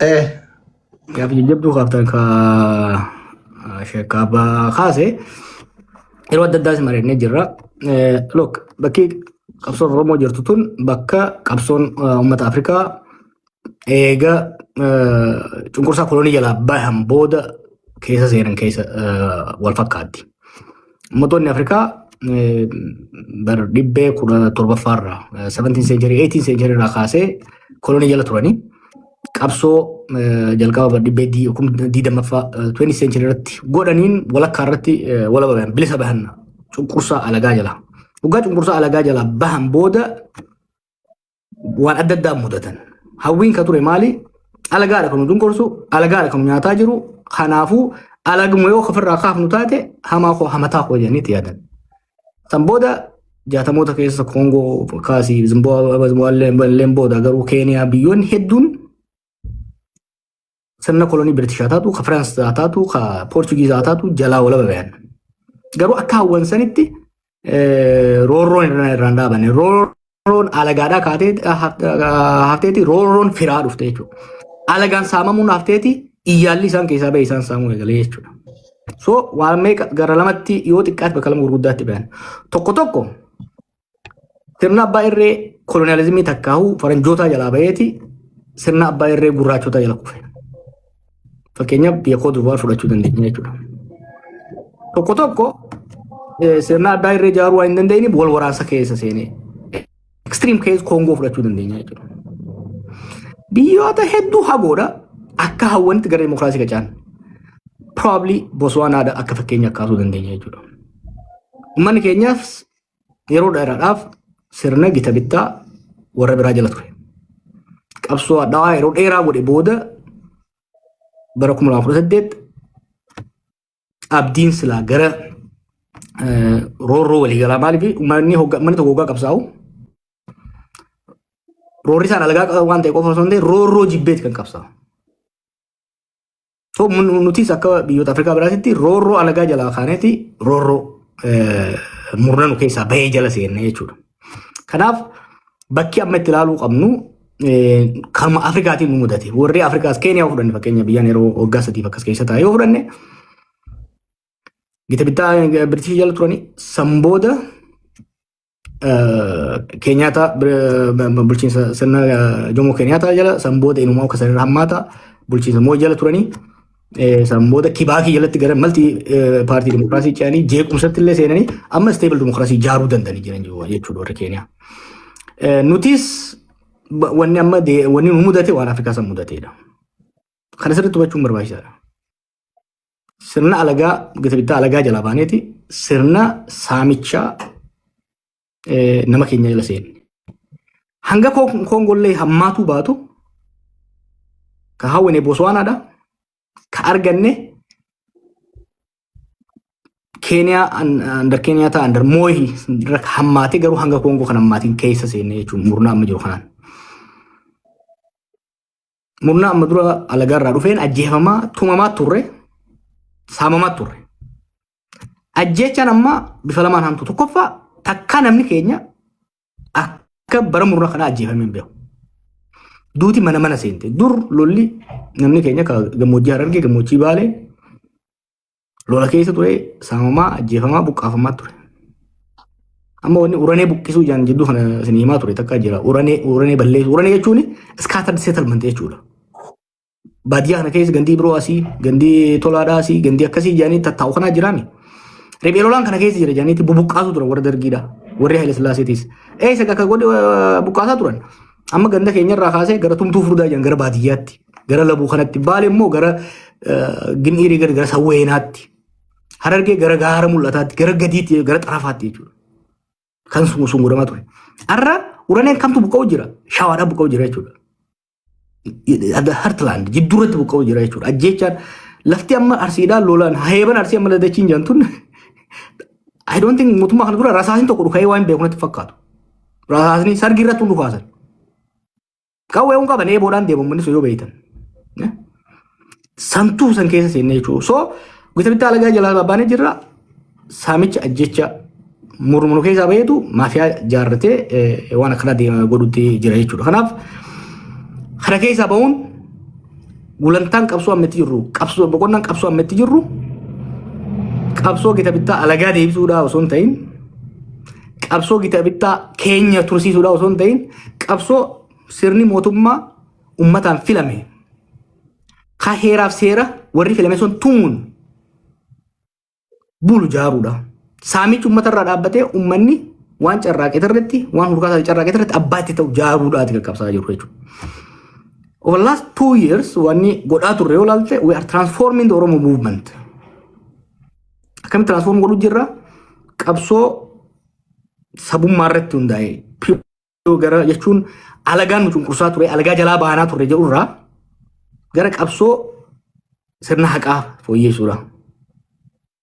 Eh, Gaafi jajjabduu kaaftan ka sheekkaabaa kaase yeroo adda addaas mari'annee jirra. Look bakki qabsoon Oromoo jirtu tun bakka qabsoon uummata Afrikaa eega cunqursaa kolonii jalaa bahan booda keessa seenan keessa wal fakkaatti. Uummattoonni Afrikaa bara dhibbee 17ffaarraa 17th century 18th century irraa kaasee kolonii jala turanii qabsoo jalqaba dhibbee 20ffaa 20th century irratti godhaniin walakkaa irratti wala bahan bilisa bahan cunqursaa alagaa jala. Dhugaa cunqursaa alagaa jala bahan booda waan adda addaa mudatan. Hawwiin ka ture maali? Alagaadha kan cunqursu, alagaadha kan nyaataa jiru. Kanaafuu alaguma yoo ofirraa kaafnu taate hamaa koo hamataa koo jedhanii yaadan. San booda jaatamoota keessa Koongoo kaasii Zimbaabuween booda garuu Keeniyaa biyyoonni hedduun sirna kolonii Biritishaa taatu, ka Firaans taatu, ka Poorchugiizaa taatu jalaa wala bahan. Garuu akka hawwan sanitti roorroon irraan dhaabanne. Roorroon alagaadhaa hafteeti roorroon firaa dhufte jechuudha. Alagaan saamamuun hafteeti iyyaalli isaan keessaa ba'e isaan saamuu eegalee jechuudha. So waan meeqa gara lamatti yoo xiqqaatti bakka lama gurguddaatti bahan. Tokko tokko sirna abbaa irree koloniyaalizimii takkaa'uu faranjootaa jalaa ba'eeti sirna abbaa irree gurraachotaa jala kufe. Fakkeenyaaf biyya Koot Divuwaar fudhachuu dandeenya jechuudha. Tokko tokko sirna abbaa irree ijaaruu waan hin dandeenyeef wal waraansa keessa seenee extreme case Koongoo fudhachuu dandeenya jechuudha. Biyyoota hedduu hagoodha akka hawwanitti gara dimokiraasii qacaan. Probably Botswanaadha akka fakkeenya kaasuu dandeenya jechuudha. Uummanni keenyaaf yeroo dheeraadhaaf sirna gita bittaa warra biraa jala ture. Qabsoo addaa yeroo dheeraa godhe booda bara 2018 abdiin silaa gara roorroo waliigalaa maaliif uummanni tokko hoggaa qabsaa'u roorri isaan alagaa waan ta'e qofa osoo hin ta'in roorroo jibbeeti kan qabsaa'u. So nutis akka biyyoota Afrikaa biraatitti roorroo alagaa jalaa kaaneeti roorroo murna nu keessaa bahee jala seenne jechuudha. Kanaaf bakki amma itti ilaaluu qabnu kanuma Afrikaatiin nu mudate. Warri Afrikaas Keeniyaa fudhanne fakkeenya biyyaan yeroo waggaa 3 akkas keessa taa'e yoo fudhanne gita bittaa Biriitish jala turanii san booda Keenyaata bulchiinsa sirna Jomo Keenyaata jala san booda inumaa akka sanirra hammaata bulchiinsa moo jala turanii san booda Kibaakii jalatti gara malti paartii dimokiraasii ce'anii jeequmsatti illee seenanii amma stable dimokiraasii ijaaruu danda'anii jiran jechuudha warra Keeniyaa. Nutis wanni amma wanni nu mudate waan Afrikaa san mudateedha. Kana sirriitti hubachuun barbaachisaadha. Sirna alagaa gita bittaa alagaa jalaa baaneeti sirna saamichaa nama keenya jala seenne. Hanga Koongollee hammaatuu baatu ka hawwine Botswanaadha. Ka arganne Keeniyaa under Keeniyaa ta'a under Mooyi hammaatee garuu hanga Koongoo kan hammaatiin keessa seenne jechuun murnaa amma jiru kanaan. Murnaa amma dura alagaa irraa dhufeen ajjeefamaa tumamaa turre saamamaa turre. Ajjeechaan amma bifa lamaan hamtu tokkoffaa takka namni keenya akka bara murnaa kanaa ajjeefamee hin beeku. Duuti mana mana seente. Dur lolli namni keenya gammoojjii Harargee gammoojjii Baalee lola keessa ture saamamaa ajjeefamaa buqqaafamaa ture. Amma wanni uranee buqqisuu jaan jidduu kana isin himaa ture takka jira. Uranee balleessu. Uranee jechuun scattered settlement jechuudha. Baadiyyaa kana keessa gandii biroo asii, gandii tolaadhaa asii, gandii akkasii jaanii tattaa'u kanaa jiraami. Riphee lolaan kana keessa jira jaaniitti bubuqqaasu turan warra dargiidha. Warri Haile Sillaaseetis. Isa akka godhe buqqaasaa turan. Amma ganda keenyarraa kaasee gara tumtuu furdaa jiran gara baadiyyaatti. Gara labuu kanatti. Baale immoo gara Gin'iirii gara Sawweenaatti. Harargee gara gaara mul'ataatti. Gara gadiitti gara xarafaatti jechuudha. Kan sunguramaa ture. Har'a uraneen kamtu buqqa'u jira. Shawaadhaa buqqa'u jira jechuudha. Hartland jidduuratti buqqa'u jira jechuudha. Ajjeechaan lafti amma arsiidhaan lolaan heeban arsii amma ladachiin jaantun I don't think mootummaa kana dura rasaasni tokko dhuka'ee waan beekunatti fakkaatu. Rasaasni sargi irratti dhukaasan. Qawwee qaban eeboodhaan deemamuunis yoo beeytan. Santuu san keessa seenne jechuudha. So gita bittaa alagaa jalaa baanee jirra saamicha ajjecha murmunu keessaa baheetu maafiyaa jaarratee waan akkana deema godhutti jira jechuudha. Kanaaf kana keessaa bahuun gulantaan qabsoo ammetti jirru qabsoo boqonnaan qabsoo ammetti jirru qabsoo gita bittaa alagaa deebisuudhaa osoo hin ta'in qabsoo gita bittaa keenya tursiisuudhaa osoo hin ta'in qabsoo sirni mootummaa ummataan filame ka heeraaf seera warri filame sun tumuun bulu jaaruudha. Saamichi uummatarraa dhaabbatee uummanni waan carraaqee irratti waan hurkaasaa carraaqee irratti abbaatti ta'u jaaruudhaati qaqqabsaa jiru jechuudha. Over the last 2 years, wanni godhaa turre yoo ilaalte, we are transforming the Oromo movement. Akkamitti transform godhuu jirra? Qabsoo sabummaa irratti hundaa'e gara jechuun alagaan nu cunqursaa ture, alagaa jalaa baanaa turre jedhurraa gara qabsoo sirna haqaa fooyyeessuudha.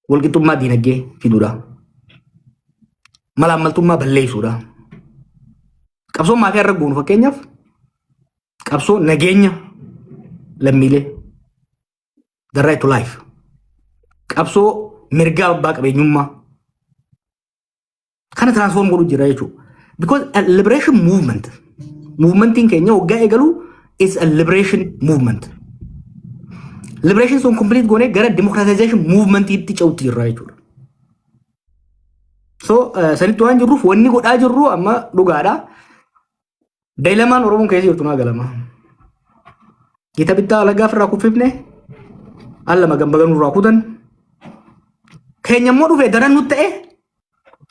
Walqixxummaa diinagdee fiduudha. Malaammaltummaa balleessuudha. Qabsoon maafii irra goonu fakkeenyaaf qabsoo nageenya lammiilee the right to life. Qabsoo mirgaa abbaa qabeenyummaa kana transform godhuu jira jechuudha. Because a liberation movementiin keenya waggaa eegalu is a liberation movement. Liberation sun complete goone gara democratization movementiitti ce'utti jirra jechuudha. So sanitti waan jirruuf wanni godhaa jirru amma dhugaadha. Dilemmaan Oromoon keessa jirtu naa galama. Gita bittaa alagaa irraa kuffifne alla magambagan irraa kutan keenya immoo dhufee daran nutti ta'e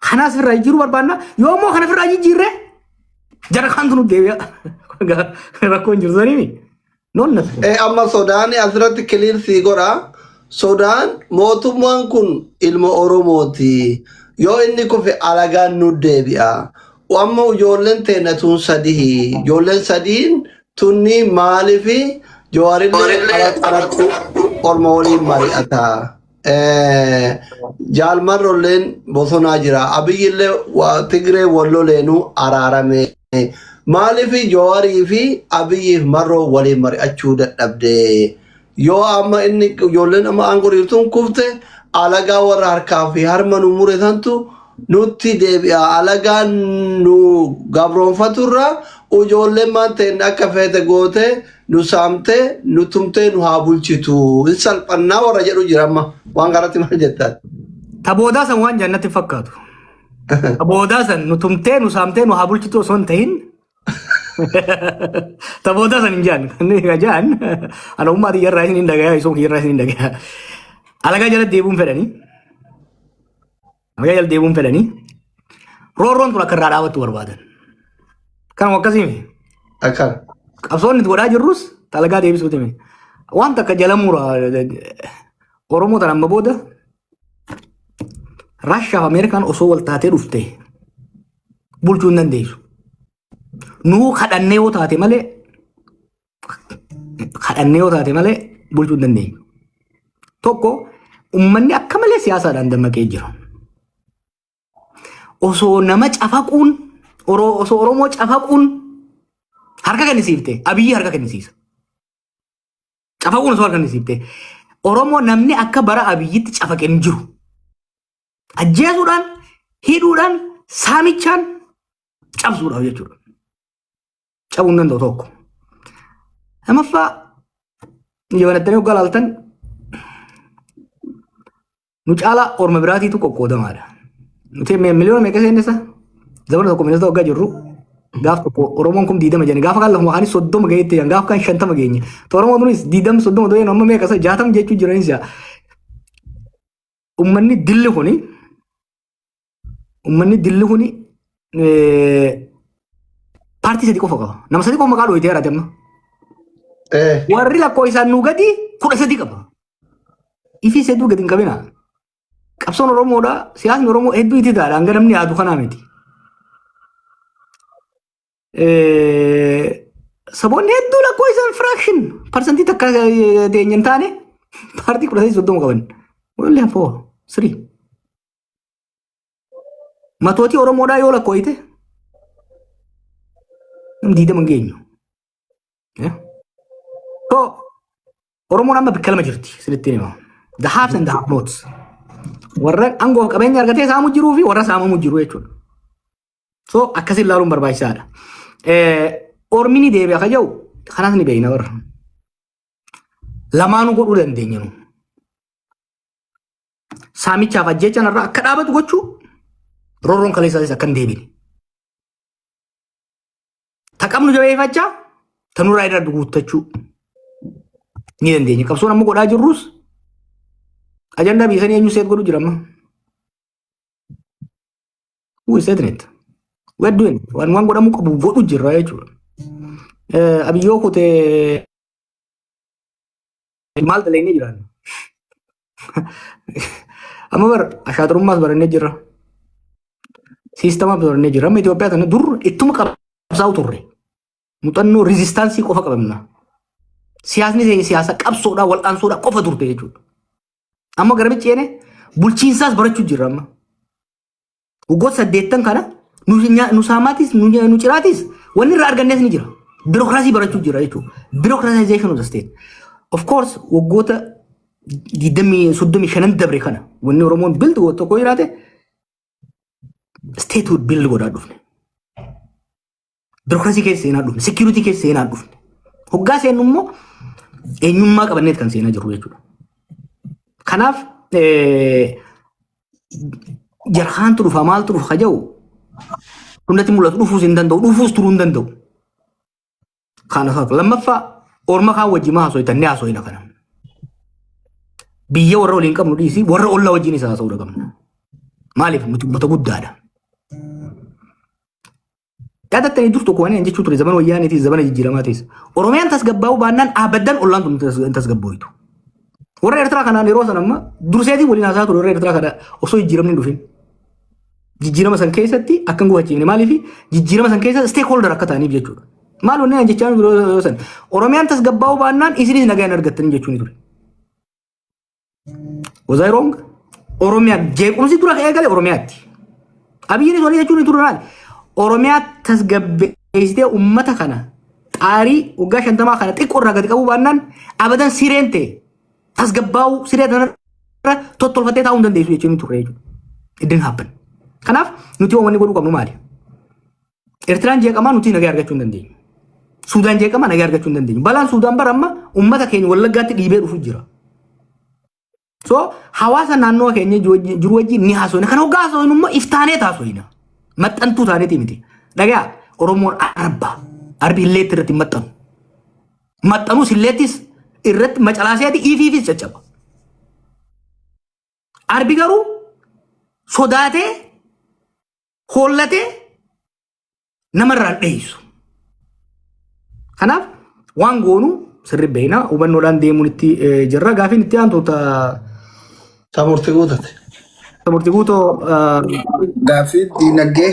kanaas irraa jiru barbaanna yoo immoo kana irraa jijjiirre jara kantu nutti deebi'a. Rakkoon jiru saniimi. Amma Sodaan asirratti kiliirsii godha. Sodaan mootummaan kun ilma Oromooti. Yoo inni kufe alagaan nu deebi'a. Amma ijoolleen teenya tun sadii. Ijoolleen sadiin tunni maaliifi jawaarillee alatti orma waliin mari'ata. Jaalmarrolleen bosonaa jira. Abiyyillee Tigree walloleenuu araarame. Maaliifi jawaarii fi abiyyiif marroo waliin mari'achuu dadhabde. Yoo amma inni ijoolleen amma aangoriirtuun kufte alagaa warra harkaa fi harma nu mure santu nutti deebi'a. Alagaan nu gabroonfaturra ijoolleen maan ta'een akka feete goote nu saamte nu tumtee nu haa bulchitu. Hin salphannaa warra jedhu jira amma waan garatti maal jettaan? Taboodaa san waan jannatti fakkaatu. Taboodaa san nu tumtee nu saamtee nu haa bulchitu osoo hin ta'in taboodaa san hin jaan. Jaan ana ummaatii jarraa isin hin dhagayaa isoo jarraa isin hin dhagayaa. Alagaa jala deebuun fedhanii. Alagaa jala deebuun fedhanii. Roorroon tun akka irraa dhaabattu barbaadan. Kanuma akkasiimi. Akkan. Qabsoonni itti godhaa jirrus alagaa deebisuuti miti. Wanta akka jala muraa Oromoo tan amma booda Raashiyaa fi Ameerikaan osoo wal taatee dhufte bulchuu hin dandeessu. Nuu kadhannee yoo taate malee bulchuu hin dandeenyu. Tokko uummanni akka malee siyaasaadhaan dammaqee jira. Osoo nama cafaquun osoo Oromoo cafaquun harka kennisiifte Abiyyi harka kennisiisa. Cafaquun osoo harka kennisiifte Oromoo namni akka bara Abiyyitti cafaqee hin jiru. Ajjeesuudhaan, hidhuudhaan, saamichaan cabsuudhaaf jechuudha. Cabuu hin danda'u tokko. Lamaffaa jabalatanii hoggaa laaltan nu caalaa orma biraatiitu qoqqoodamaadha. Nuti miliyoona meeqa seennisa? Zamana tokko ministeera hoggaa jirru gaaf tokko Oromoon kun 20 jenne gaafa kan lafuma kaanis 30 gaheetti gaafa kan 50 geenye. Oromoon kunis 20 30 doyeen amma meeqa 60 jechuu jiranis yaa. Uummanni dilli kuni paartii sadii qofa qaba. Nama sadii qofa maqaa dhooyitee jiraate amma. Warri lakkoo isaan nuu gadi 13 qaba. Ifii hedduu gadi hin qabina. Qabsoon Oromoodha. Siyaasni Oromoo hedduu itti taadha. Hanga namni yaadu kanaa miti. Saboonni hedduu lakkoo isaan fraction parsantii takka teenye hin taane paartii 13 qaban. Wallee hafoo sirii. Matootii Oromoodhaa yoo lakkooyite namni 20 hin geenyu. Oromoon amma bakka lama jirti sinitti hima. The haves and the have-nots. Warra aangoo qabeenya argatee saamuu jiruu fi warra saamamuu jiru jechuudha. So akkasiin ilaaluun barbaachisaadha. Ormini deebi'a ka jiru kanaas ni beekna warra. lamaanuu godhuu dandeenya nu. Saamichaaf ajjechaan irraa akka dhaabatu gochuu roorroon kaleessaanis akka hin deebine. Taqabnu jabeeffachaa tanurraa irra guuttachuu ni dandeenya. Qabsoon amma godhaa jirrus ajandaa biisanii eenyu seet godhu jira amma. Who is setting it? We are doing it. Waan godhamu qabu godhu jirra jechuudha. Abiyyoo kutee maal dalagnee jiraan? Amma bar ashaaturummaas barannee jirra. Siistamaas barannee jirra. Amma Itoophiyaa kana dur ittuma qabsaa'u turre. Muuxannoo riizistaansii qofa qabamna. Siyaasni siyaasa qabsoodhaa wal'aansoodhaa qofa turte jechuudha. Amma garamichi jeene bulchiinsaas barachuu jirra amma. Waggoota 8 kana nu saamaatis nu ciraatis wanni irraa argannees ni jira. Bureaucracy barachuu jira jechuudha. Bureaucratization of the state. Of course waggoota 35 dabre kana wanni Oromoon build godhu tokko jiraate state would build godhaa dhufne. Bureaucracy keessa seenaa dhufne. Security keessa seenaa dhufne. Hoggaa seennu immoo eenyummaa qabanneet kan seenaa jiru jechuudha. Kanaaf jarhaantu dhufa maaltu dhufa kaja'u hundatti mul'atu dhufuus hin danda'u dhufuus turuu hin danda'u. Kanaaf lammaffaa orma kaan wajjin maa haasooytannee haasooyina kana. Biyya warra waliin qabnu dhiisii warra ollaa wajjin isa haasa'uu qabna. Maaliif nuti uummata guddaadha. Yaadattanii dur tokko waan jechuu ture zamana wayyaaniitis zamana jijjiiramaatis. Oromiyaan tasgabbaa'uu baannaan abaddan ollaan tun tasgabbooytu. Warra Eertiraa kanaan yeroo san amma durseetii waliin haasaa ture warra Eertiraa kana osoo jijjiiramni hin dhufin. Jijjiirama san keessatti akkan gufachiifne maaliif jijjiirama san keessa stakeholder akka ta'aniif jechuudha. Maal wanni aan jechaan biroo san Oromiyaan tasgabbaa'uu baannaan isinis nagaa hin argattanii jechuun ture. Was I wrong? Oromiyaa jeequmsi dura ka'ee galee Oromiyaatti. Abiyyiin isoo jechuun ture maali? Oromiyaa tasgabbeessitee uummata kana xaarii waggaa 50 kana xiqqoo irraa gadi qabuu baannaan abadan sireen ta'e tasgabbaa'uu siree kanarra tottolfattee taa'uu hin dandeessu jechuun ture jechuudha. It didn't happen. Kanaaf nuti wanni godhuu qabnu maali? Eertiraan jeeqamaa nuti nagaa argachuu hin dandeenyu. Suudaan jeeqamaa nagaa argachuu hin dandeenyu. Balaan Suudaan bara amma uummata keenya Wallaggaatti dhiibee dhufu jira. So hawaasa naannoo keenya jiru wajjin ni haasofna. Kan hoggaa haasofnu immoo iftaanee taasofna. Maxxantuu taaneeti miti. Dhagaa Oromoon arbi illeetti irratti maxxanu. Maxxanuus illeettis irratti macalaaseeti ifiifis caccaba. Arbi garuu sodaatee hollatee namarraan dheessu. Kanaaf waan goonu sirri beekna hubannoodhaan deemuun itti jirra. Gaafiin itti aantoota Murtii guutate. Murtii guutoo Gaafii dinagdee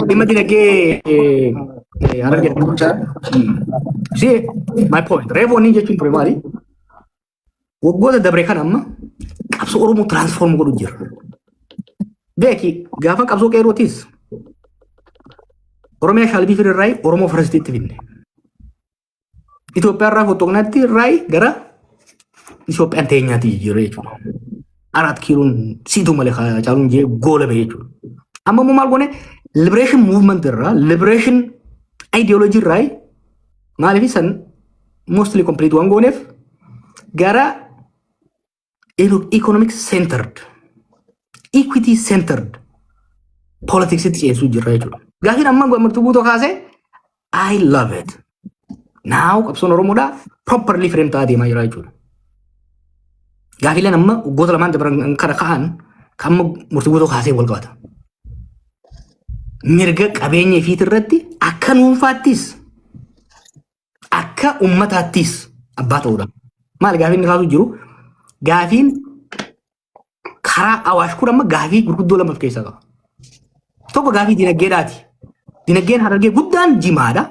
dhimma dinagdee see my point reefu wanni jechuun ture maali? Waggoota dabre kan amma qabsoo Oromoo transform godhu jira. Beeki gaafa qabsoo qeerrootis Oromiyaa shalbii firirraay Oromoo firstiitti finne. Itoophiyaa irraa fotoognaatti irraay gara Itoophiyaan teenyaatti jijjiirre jechuudha. 4 kiiloon siituu malee caaluun jee goola ba'e jechuudha. Amma immoo maal goone liberation movement irraa liberation ideology irraa maaliif san mostly complete waan gooneef gara economic centered equity centered politics itti ceesuu jirra jechuudha. Gaafiin amma murtii guutoo kaasee I love it. Now qabsoon Oromoodhaa properly frame ta'aa deemaa jira jechuudha. Gaafiileen amma waggoota lamaan dabran kana ka'an kan amma murtii guutoo kaasee wal qabata. Mirga qabeenya ifiit irratti akka dhuunfaattis akka uummataattis abbaa ta'uudha. Maal gaafiin kaasuu jiru? Gaafiin karaa Awaash kun amma gaafii gurguddoo lama of keessaa qaba. Tokko gaafii dinagdeedhaati. Dinagdeen Harargee guddaan Jimaadha.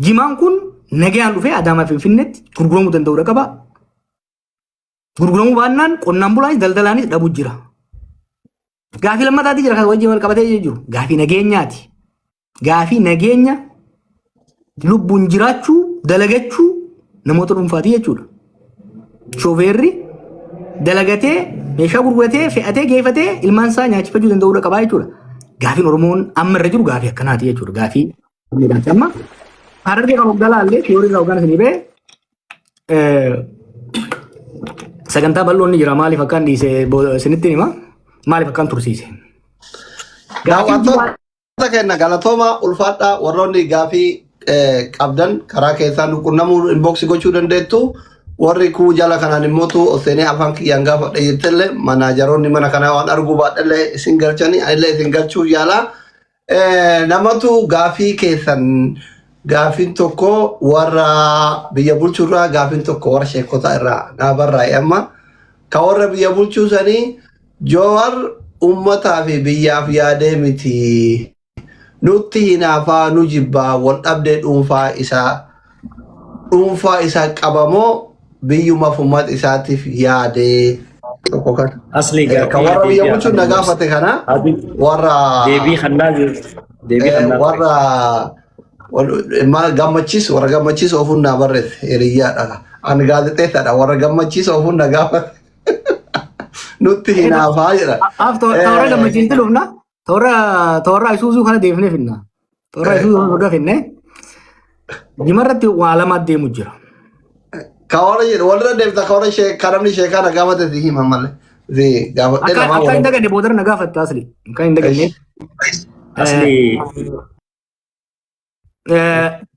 Jimaan kun nagaan dhufee Adaamaa Finfinneetti gurguramuu danda'uudha qaba. Gurguramuu baannaan qonnaan bulaanis daldalaanis dhabuu jira. Gaafii lammataatti jira kan wajjin wal qabatee jiru. Gaafii nageenyaati. Gaafii nageenya lubbuun jiraachuu dalagachuu namoota dhuunfaati jechuudha. Shooferri dalagatee meeshaa gurguratee fe'atee geeffatee ilmaan isaa nyaachifachuu danda'uudha qabaa jechuudha. Gaafiin Oromoon amma irra jiru gaafii akkanaati jechuudha. Gaafii amma harargee kan hoggalaallee tiyoorii irraa hoggan isinii bee sagantaa bal'oon ni jira maaliif akkaan dhiise isinitti hima maaliif akkaan tursiise. Daawwattoota kenna galatooma ulfaadhaa warroonni gaafii qabdan karaa keessaan qunnamuu inbox gochuu dandeettu. Warri kuu jala kanaan immootu oseenee afaan kiyyaan gaafa dhayyettellee manaajaroonni mana kanaa waan arguu baadhallee isin galchanii anillee isin galchuu yaala. Namatu gaafii keessan gaafiin tokko warra biyya bulchuurraa gaafiin tokko warra sheekota irraa naabarraa amma ka warra biyya bulchuu sanii Joowar ummataa fi biyyaaf yaadee miti nutti hinaafaa nu jibbaa wal dhabdee dhuunfaa isaa qabamoo biyyuma fummat isaatiif yaadee tokko kan asli kan warra biyya bulchuu na gaafate kana warra deebii kannaa warra warra gammachiis ofuun na barreesse hiriyyaadha ani gaazexeessaadha warra gammachiis ofuun na gaafate nutti hinaafaa jedha. Toora gammachiisti dhufna toora isuusuu kana deemnee finna toora isuusuu erga finne jimarratti waa lama deemu jira. Kawara jedhu walirra deemta kawara karamni sheekaa na gaafate si hima malee. Akka hin daganne boodara na gaafatta asli. Akka hin daganne. asli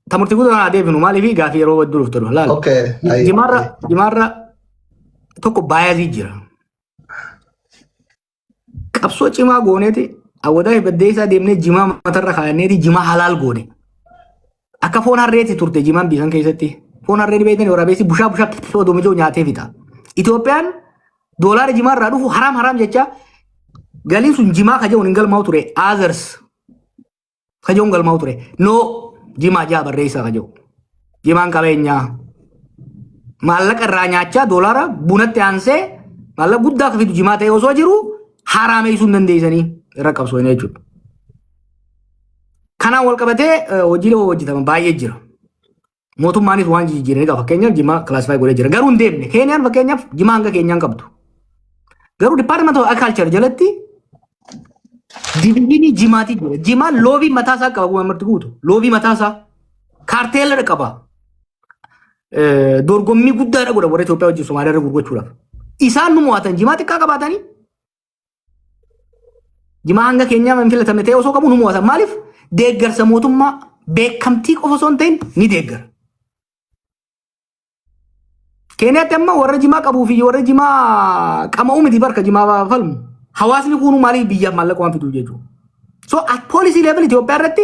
Tamurti guutuu deebinu maaliif gaafii yeroo hedduu dhuftu laal. Jimaarra tokko baay'ee jira. Qabsoo cimaa gooneeti awwadaa baddee isaa deemnee jimaa matarra kaayanneeti jimaa halaal goone. Akka foon harreeti turte jimaan biisan keessatti. Foon harreeti beektan waraabessi bushaa oduu mijoo nyaatee fita. Itoophiyaan doolaara jimaa irraa dhufu haram jecha galiin sun jimaa kajaa'uun hin galmaa'u ture. Others kajaa'uun galmaa'u ture. No jimaa jaa barreessaa kajaa'u. Jimaan qabeenyaa. Maallaqa irraa nyaachaa doolaara bunatti aansee maallaqa guddaa akka fidu jimaa ta'e osoo jiru harameessuu hin dandeessanii irra qabsoo jechuudha. Kanaan wal qabatee hojiilee hojjetaman baay'ee jira. Mootummaanis waan jijjiiranii qaba. Fakkeenyaaf jimaa kilaasifaayi godhee jira. Garuu hin deemne. Keeniyaan fakkeenyaaf jimaa hanga keenyaan qabdu. Garuu Department of Agriculture jalatti diviizhinii jimaati jira. Jimaan loobii mataasaa qaba akkuma marti guutu. Loobii mataasaa kaarteelaa qaba. Dorgommii guddaadha godha warra Itoophiyaa wajjin Somaaliyaa irra gurgurachuudhaaf. Isaan nu mo'atan jimaa xiqqaa qabaatanii jimaa hanga keenyaa hin filatame ta'e osoo qabu nu mo'atan. Maaliif deeggarsa mootummaa beekamtii qofa osoo hin ta'in ni deeggara. Keeniyaatti amma warra jimaa qabuu fi warra jimaa qama'uu miti barka jimaa falmu. Hawaasni kunuu maaliif biyyaaf maallaqa waan fiduu jechuudha. So at policy level Itoophiyaa irratti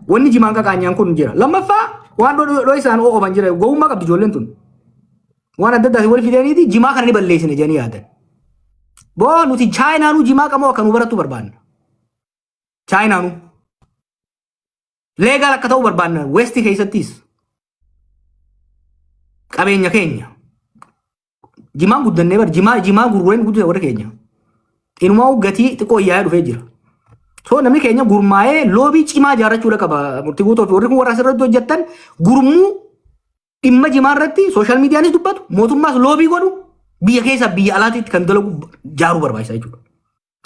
wanni jimaan qaqaanyaan kun jira. Lammaffaa waan dhoo isaan ooban jira. Gowwummaa qabdi ijoolleen tun. Waan adda addaati wal fidaniiti jimaa kana ni balleessine jedhanii yaadan. Boo nuti chaayinaanuu jimaa qamoo akka nu barattu barbaanna. Chaayinaanuu. Leegaal akka ta'u barbaanna westi keessattis. Qabeenya keenya. Jimaan guddannee bar jimaa gurgureen guddate warra keenya. Inumaa gatii xiqqoo yaa'ee dhufee jira. So namni keenya gurmaa'ee loobii cimaa ijaarrachuudha qaba. Murtii guutuu fi warri kun warra asirratti hojjettan gurmuu dhimma jimaa irratti sooshaal miidiyaanis dubbatu mootummaas loobii godhu biyya keessa biyya alaatiitti kan dalagu jaaruu barbaachisa jechuudha.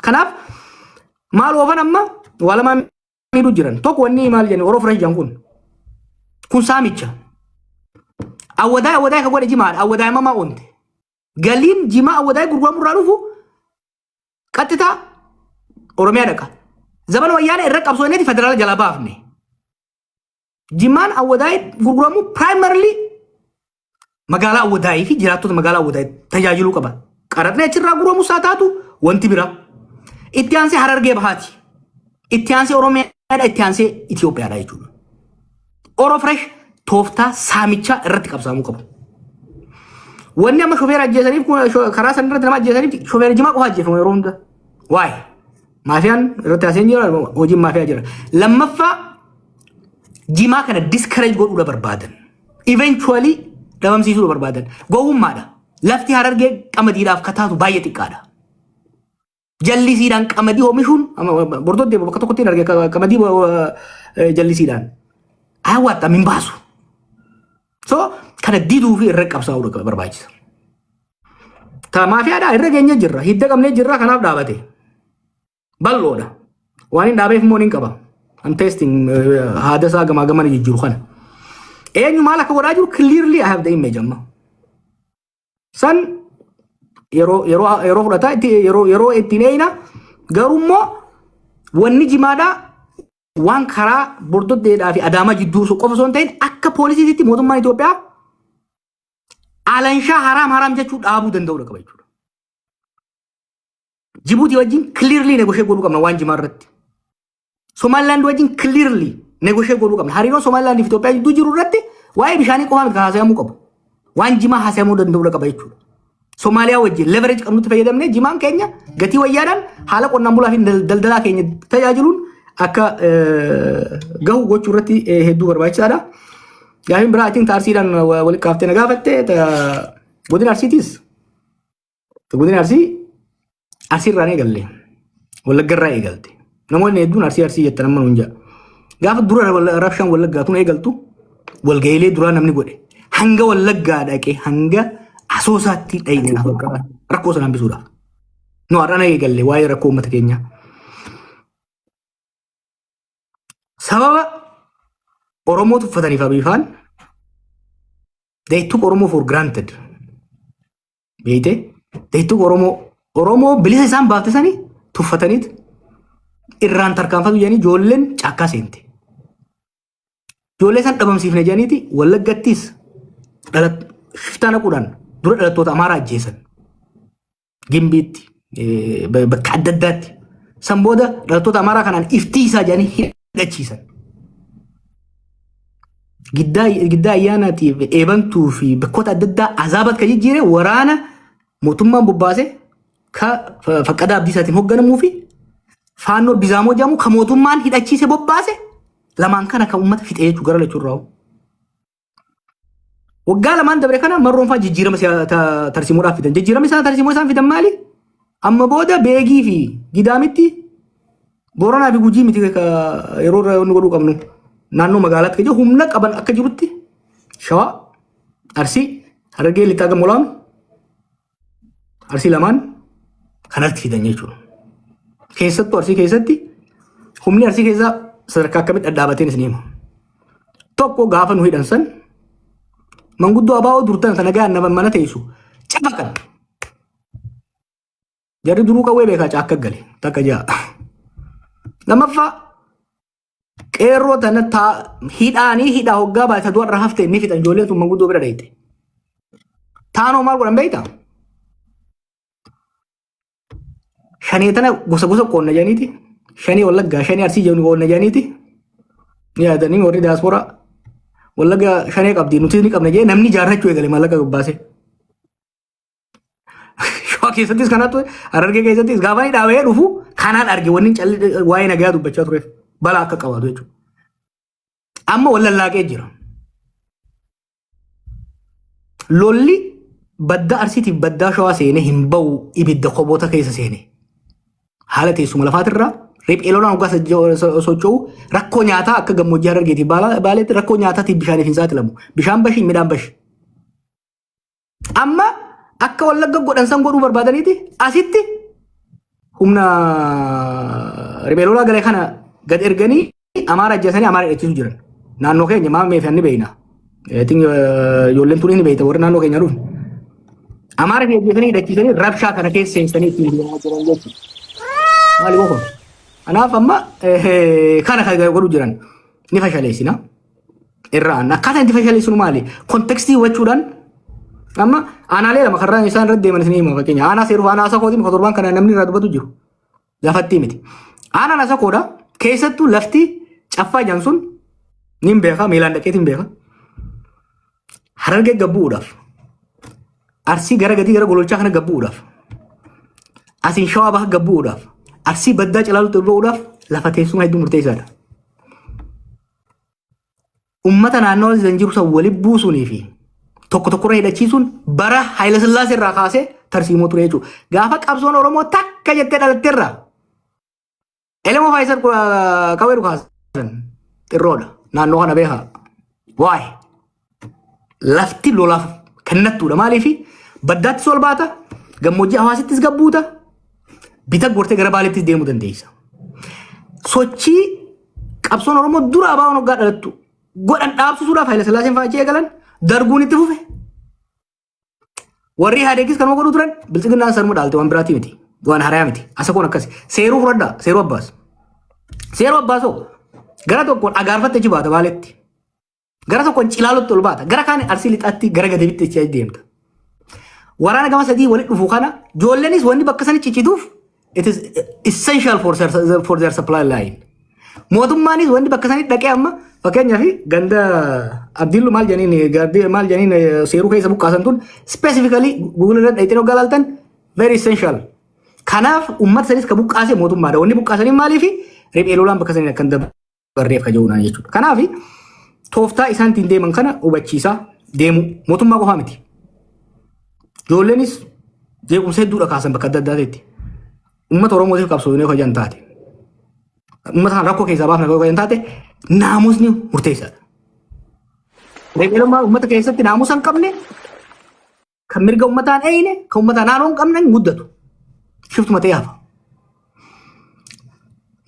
Kanaaf maal oofan amma waa lamaa miidhuu jiran. Tokko wanni maal jennu Oroo Firash kun saamicha. Awwadaa ka godhe jimaadha. Awwadaa mamaa oonte. Galiin jimaa awwadaa gurguramu irraa dhufu qaxxitaa Oromiyaa dhaqa. Zaman wayyaana irra qabsooneeti federaala jalaa baafne. Jimaan awwadaa gurguramu primarily magaalaa awwadaa fi jiraattota magaalaa awwadaa tajaajiluu qaba. Qaratni achirraa gurguramu isaa taatu wanti bira. Itti aansee Harargee bahaati. Itti aansee Oromiyaadha. Itti aansee Itoophiyaadha jechuudha. Oroo Firash tooftaa saamichaa irratti qabsaamuu qabu. Wanni amma shofeera ajjeesaniif karaa san irratti nama ajjeesaniif shofeera jimaa qofa ajjeefamu yeroo hunda. Waa'ee maafiyaan irratti haaseen jira hojiin maafiyaa jira. Lammaffaa jimaa kana discourage godhuudha barbaadan. Eventually dhabamsiisuudha barbaadan. Gowwummaadha. Lafti Harargee qamadiidhaaf kataatu baay'ee xiqqaadha. Jallisiidhaan qamadii oomishuun bordootti bakka tokkotti hin arge qamadii jallisiidhaan. Hawwaata min baasu. So kana diduu fi irra qabsaa'uudha barbaachisa. Ta maafiyaadhaa irra geenya jirra. Hidda qabnee jirra kanaaf dhaabate. Bal'oodha. Waan hin dhaabeef immoo hin qaba. I'm testing haada isaa gamaa gamana jijjiiru kana. eenyu maal akka godhaa jiru clearly I have the image amma. San yeroo fudhataa yeroo ittiin eeyina garummoo wanni jimaadhaa waan karaa bordoddeedhaa fi adaamaa jidduu qofa osoo hin ta'in akka poolisiitti mootummaan Itoophiyaa alanshaa haraam jechuu dhaabuu danda'udha qaba jechuudha. Jibuutii wajjin clearly negotiate godhuu qabna waan jimaa irratti. Somaliland wajjin clearly negotiate godhuu qabna. Hariiroo Somaliland fi Itoophiyaa jidduu jiru irratti waa'ee bishaanii qofaa miti haasa'amuu qabu. Waan jimaa haasa'amuu danda'udha qaba jechuudha. Somaaliyaa wajjin leverage qabnutti fayyadamnee jimaan keenya gatii wayyaadhaan haala qonnaan bulaa fi daldalaa keenya tajaajiluun akka gahu gochuu irratti hedduu barbaachisaadha. Gaafiin biraa atiin taarsiidhaan walitti kaaftee na gaafatte godina Arsiitiis. Godina Arsii irraan eegalle Wallagga irraa eegalte. Namoonni hedduun Arsii jettan amma nuun jaa. Gaafa dura rabshaan Wallaggaatuun eegaltu walga'iilee duraa namni godhe hanga Wallaggaa dhaqee hanga Asoosaatti dhayina rakkoo sana hambisuudhaaf. Nu har'aan eegalle waa'ee rakkoo uummata keenyaa. Sababa Oromoo tuffataniif abifaan they took Oromo for granted. Beeyte they took Oromoo bilisa isaan baaftisanii tuffataniit irraan tarkaanfatu jedhanii ijoolleen caakkaa seente. Ijoollee isaan dhabamsiifne jedhaniiti Wallaggattis shiftaa naquudhaan dura dhalattoota Amaaraa ajjeesan. Gimbiitti bakka adda addaatti. San booda dhalattoota Amaaraa kanaan iftii isaa jedhanii hidhachiisan. Giddaa ayyaanaatiif eebantuu fi bakkoota adda addaa azaabat kan jijjiire waraana mootummaan bobbaase ka Faqqadaa Abdiisaatiin hoogganamuu fi faannoo Bizaamoo jedhamu ka mootummaan hidhachiise bobbaase lamaan kana kan uummata fixee jechuu gara lachuu irraa. Waggaa lamaan dabre kana marroonfaa jijjiirama tarsiimoodhaaf fidan. Jijjiirama tarsiimoo isaan fidan maali? Amma booda beegii fi gidaamitti Booranaa fi Gujii miti yeroo irraa inni godhuu qabnu. Naannoo magaalaatti kan jiru humna qaban akka jirutti Shawaa, Arsii, Harargee lixaa gamolaamu Arsii lamaan kanatti fidan jechuudha. Keessattuu Arsii keessatti humni Arsii keessaa sadarkaa akkamitti dhadhaabateen isin hima. Tokko gaafa nu hidhan san manguddoo abaa'oo durtan kana gahan nama mana teessu cafaqan. Jarri duruu qawwee beekaa caakka gale takka ja'a. Lammaffaa qeerroo tana hidhaa hoggaa baay'ata du'arra hafte inni fixan ijoolleen sun manguddoo bira dheeyte. Taanoo maal godhan beeyta? Shanii tana gosa qoonna jedhaniiti. Shanii Wallaggaa, shanii Arsii jedhu qoonna jedhaniiti. Ni yaadanii warri diyaaspooraa Wallaggaa shanii qabdi nuti ni qabna jedhee namni jaarrachuu eegale maallaqa gabbaase. Shawaa keessattis kanattu Harargee keessattis gaafa ni dhaabee dhufu kanaan arge wanni waa'ee nagaa dubbachaa tureef. Balaa akka qabaatu jechuudha. Amma wallallaaqee jira. Lolli badda Arsiitiif baddaa Shawaa seenee hin ba'u ibidda qoboota keessa seenee. Haala teessuma lafaatirraa riphee lolaan hoggaa socho'u rakkoo nyaataa akka gammoojjii Harargeetiif baaleetti rakkoo nyaataatiif bishaaniif hin saaxilamu. Bishaan bashi midhaan bashi. Amma akka Wallagga godhan san godhuu barbaadaniiti asitti humna riphee lolaa galee kana gad erganii Amaara ajjeesanii Amaara hidhachiisu jiran. Naannoo keenya maal meeshaan ni beeyna. Ijoolleen turii ni beeyta warri naannoo keenya dhufu. Amaara ajjeesanii hidhachiisanii rabshaa kana keessa seensanii ittiin deemaa jiran jechuudha. Maali boqon? Kanaaf amma kana kan godhu jiran ni fashaleessina. Irraan akkaataa itti fashaleessinu maali? Kontekstii hubachuudhaan amma aanaalee lama karraan isaan irratti deeman isin hima fakkeenya. Aanaa seeruuf aanaa isa kootii muka torbaan kana namni irraa dubbatu jiru. Lafatti miti. Aanaan isa koodha. Keessattuu lafti caffaa jiran sun ni beeka miilaan dhaqeetiin beeka. Harargee gabbuudhaaf Arsii gara gadii gara gololchaa kana gabbuudhaaf asiin Shawaa baha gabbuudhaaf Arsii baddaa calaalutti ba'uudhaaf lafa teessuma hedduu murteessaadha. Uummata naannoo zanjiru san walitti buusuunii fi tokko tokkorra hidhachiisuun bara Haayila Sillaasee irraa kaasee tarsiimoo ture jechuudha. Gaafa qabsoon Oromoo takka jettee dhalatteerra. Elemoo Faayisal qawwee dhukaasan xirroodha. Naannoo kana beekaa. Waa'ee lafti lolaaf kennattuudha. Maaliif baddaattis ol baata, gammoojjii hawaasittis gabbuuta, bita gortee gara baaleettis deemuu dandeessa. Sochii qabsoon Oromoo dura abaawoon hoggaa dhalattu godhan dhaabsisuudhaaf Haayile Sillaaseen faajjii eegalan darbuun itti fufe. Warri Ihaadeegis kanuma godhu turan bilchiginnaan sarmuu dhaalte waan biraati miti. Waan haaraa miti. Asa kun akkasi. Seeruu fudhadhaa. Seeruu abbaas. Seeruu abbaasoo gara tokkoon agaarfatte achi baata baaletti. Gara tokkoon cilaalutti ol baata. Gara kaan arsii lixaatti gara gadeebitti achi deemta. Waraana gama sadii walitti dhufu kana ijoolleenis wanni bakka sani ciccituuf it is essential for their supply line. Mootummaanis wanni bakka sani dhaqee amma fakkeenyaaf ganda Abdiillu maal janiin seeruu keessa buqqaasan tun specifically Google irra dhayitee hoggaa laaltan very essential. Kanaaf uummata sanis ka buqqaase mootummaadha. Wanni buqqaasanii maaliif riphee lolaan bakka sanii akkan dabarreef ka jiruudhaan jechuudha. Kanaaf tooftaa isaan ittiin deeman kana hubachiisaa deemu mootummaa qofaa miti. Ijoolleenis jeequmsa hedduudha kaasan bakka adda addaatti. Uummata Oromootiif qabsoofnee hojjan taate. Uummata kan rakkoo keessaa baafnee hojjan taate naamusni murteessaadha. Riphee lolaan uummata keessatti naamusa hin qabne kan mirga uummataan eeyine kan uummataa naannoo hin qabne guddatu. Shiftuma ta'ee hafa.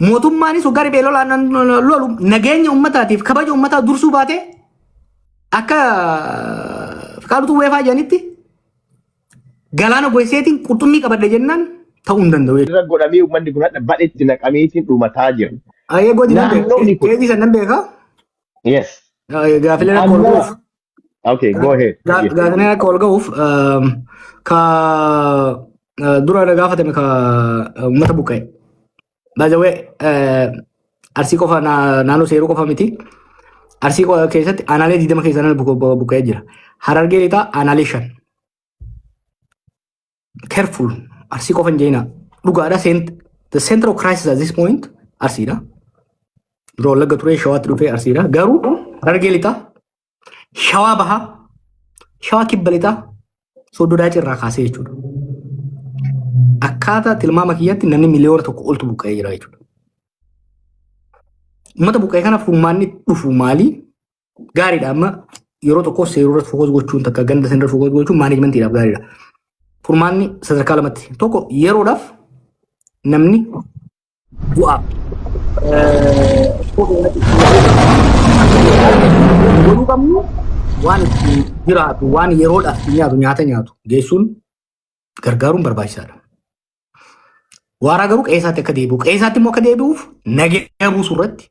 Mootummaanis hoggaa riphee lolaan lolu nageenya uummataatiif kabaja uummataa dursuu baatee akka Fiqaaduutu weefaa jedhanitti galaana goseetiin qurxummii qabadde jennaan ta'uu hin danda'u. Irra godhamee uummanni kun hadha badheetti naqameetiin dhumataa jiru. Ayyee godina keetii sannan beekaa? Yes. Gaafileen akka ol ga'uuf. Okay, go ahead. Gaafileen akka ol ga'uuf ka dura gaafatame ka uummata buqqa'e. Baay'ee arsii qofa naannoo seeruu qofa miti. Arsii keessatti aanaalee 20 keessaa buqqa'ee jira. Harargee lixaa aanaalee 5. Careful. Arsii qofa hin jeenaa. Dhugaadha. The center of crisis at this point arsiidha. Duroo Wallagga turee shawaatti dhufee arsiidha. Garuu Harargee lixaa, shawaa bahaa, shawaa kibba lixaa Sooddodaa cirraa kaasee jechuudha. Akkaataa tilmaama kiyyaatti namni miliyoona tokko oltu buqqa'ee jira jechuudha. Uummata buqqa'ee kanaaf furmaanni dhufu maali? Gaariidha amma yeroo tokko seeruu irratti fokus gochuun takka ganda sana irratti fokus gochuun maanejmentiidhaaf gaariidha. Furmaanni sadarkaa lamatti tokko yeroodhaaf namni bu'aa godhuu qabnu waan ittiin jiraatu waan yeroodhaaf nyaatu nyaata nyaatu geessuun gargaaruun barbaachisaadha. Waaraa garuu qe'eessaatti akka deebi'u qe'eessaatti immoo akka deebi'uuf nageenya buusuu irratti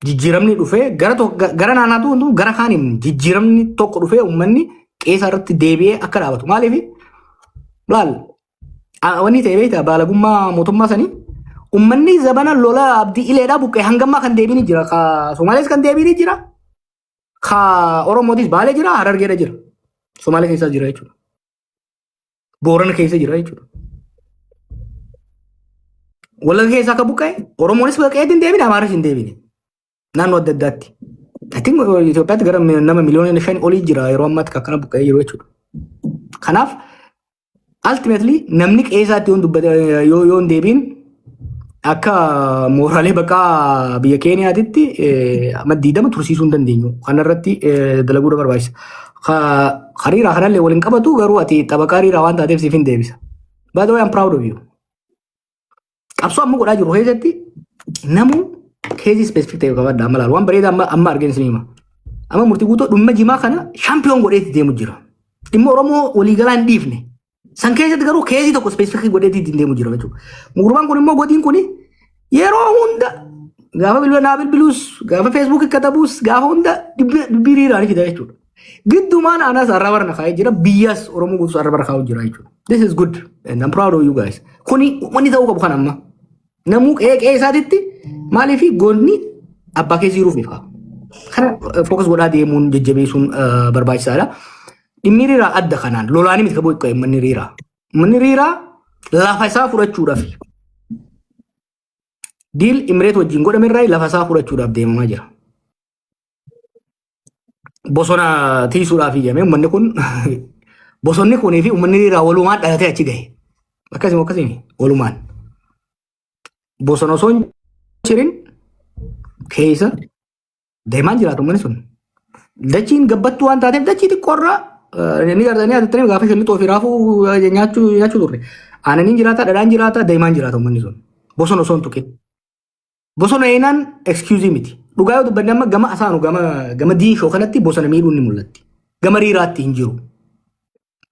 jijjiiramni dhufee gara naannaatu gara kaaniin jijjiiramni tokko dhufee uummanni qe'eessaa irratti deebi'ee akka dhaabatu maaliif laal wanni ta'e beektaa baalagummaa mootummaa sanii uummanni zabana lola abdii ileedhaa buqqee hangammaa kan deebiin jira ka Somaalees kan deebiin jira ka Oromootis Baalee jira Harargeedha jira Somaalee keessa jira jechuudha. Boorana keessa jira jechuudha. Wallagga keessa akka buqqee Oromoonis buqqee hin deebiin Amaaras hin deebiin naannoo adda addaatti. Itoophiyaatti gara nama miliyoona 5 olii jira yeroo ammaatti akkana buqqee jiru jechuudha. Kanaaf ultimately namni qe'eessaatti yoo hin deebiin akka mooraalee bakka biyya Keeniyaatitti maddiidama tursiisuu hin dandeenyu. Kanarratti dalaguudha barbaachisa. Hariiraa kanallee waliin qabatu garuu ati taphaqa hariiraa waan taateef siif hin deebisa. By the way, I'm proud of you. Qabsoo amma godhaa jiru keessatti namu keezii specific ta'e qabadda amma laalu waan bareeda amma arginu sinima. Amma murtii guutuu dhumma jimaa kana shaampiyoon godheetti deemu jira. Dhimma Oromoo waliigalaa hin dhiifne. San keessatti garuu keezii tokko specific godheetti deemu jira jechuudha. Mugurbaan kun immoo godhiin kun yeroo hunda gaafa bilbilaa bilbiluus gaafa Facebook katabuus gaafa hunda dibiriiraan fida jechuudha. Giddumaan anas arraba na kaa'ee jira biyyas Oromoo guutuu arraba kaa'u jira jechuudha. This is good and I'm proud of you guys. Kuni wanni ta'uu qabu kan amma. Namuu qe'ee isaatitti maaliif goonni abbaa keessa jiruuf ni fa'a. Kana focus godhaa deemuun jajjabeessuun barbaachisaadha. Dhimmi riiraa adda kanaan lolaanii miti qabuu qabu manni riiraa. Manni riiraa lafa isaa fudhachuudhaaf diil Imireet wajjin godhame irraa lafa isaa fudhachuudhaaf deemamaa jira. Bosona tiisuudhaaf jedhamee uummanni kun bosonni kunii fi uummanni riiraa walumaan dhalatee achi gahe. Akkasii walumaan. Bosona osoo hin jirin keessa deemaan jiraatu uummanni sun. Dachiin gabbattuu waan taateef dachii xiqqoorraa ni gargaaranii adeemtanii gaafa shilli xoofi raafuu nyaachuu turre. Aananiin jiraata, dhadhaan jiraata, deemaan jiraata uummanni sun. Bosona osoo hin tuqin. Bosona eenaan excuse miti. dhugaa yoo dubbanne amma gama asaanu gama diinshoo kanatti bosona miidhuun ni mul'atti. Gama riiraatti hin jiru.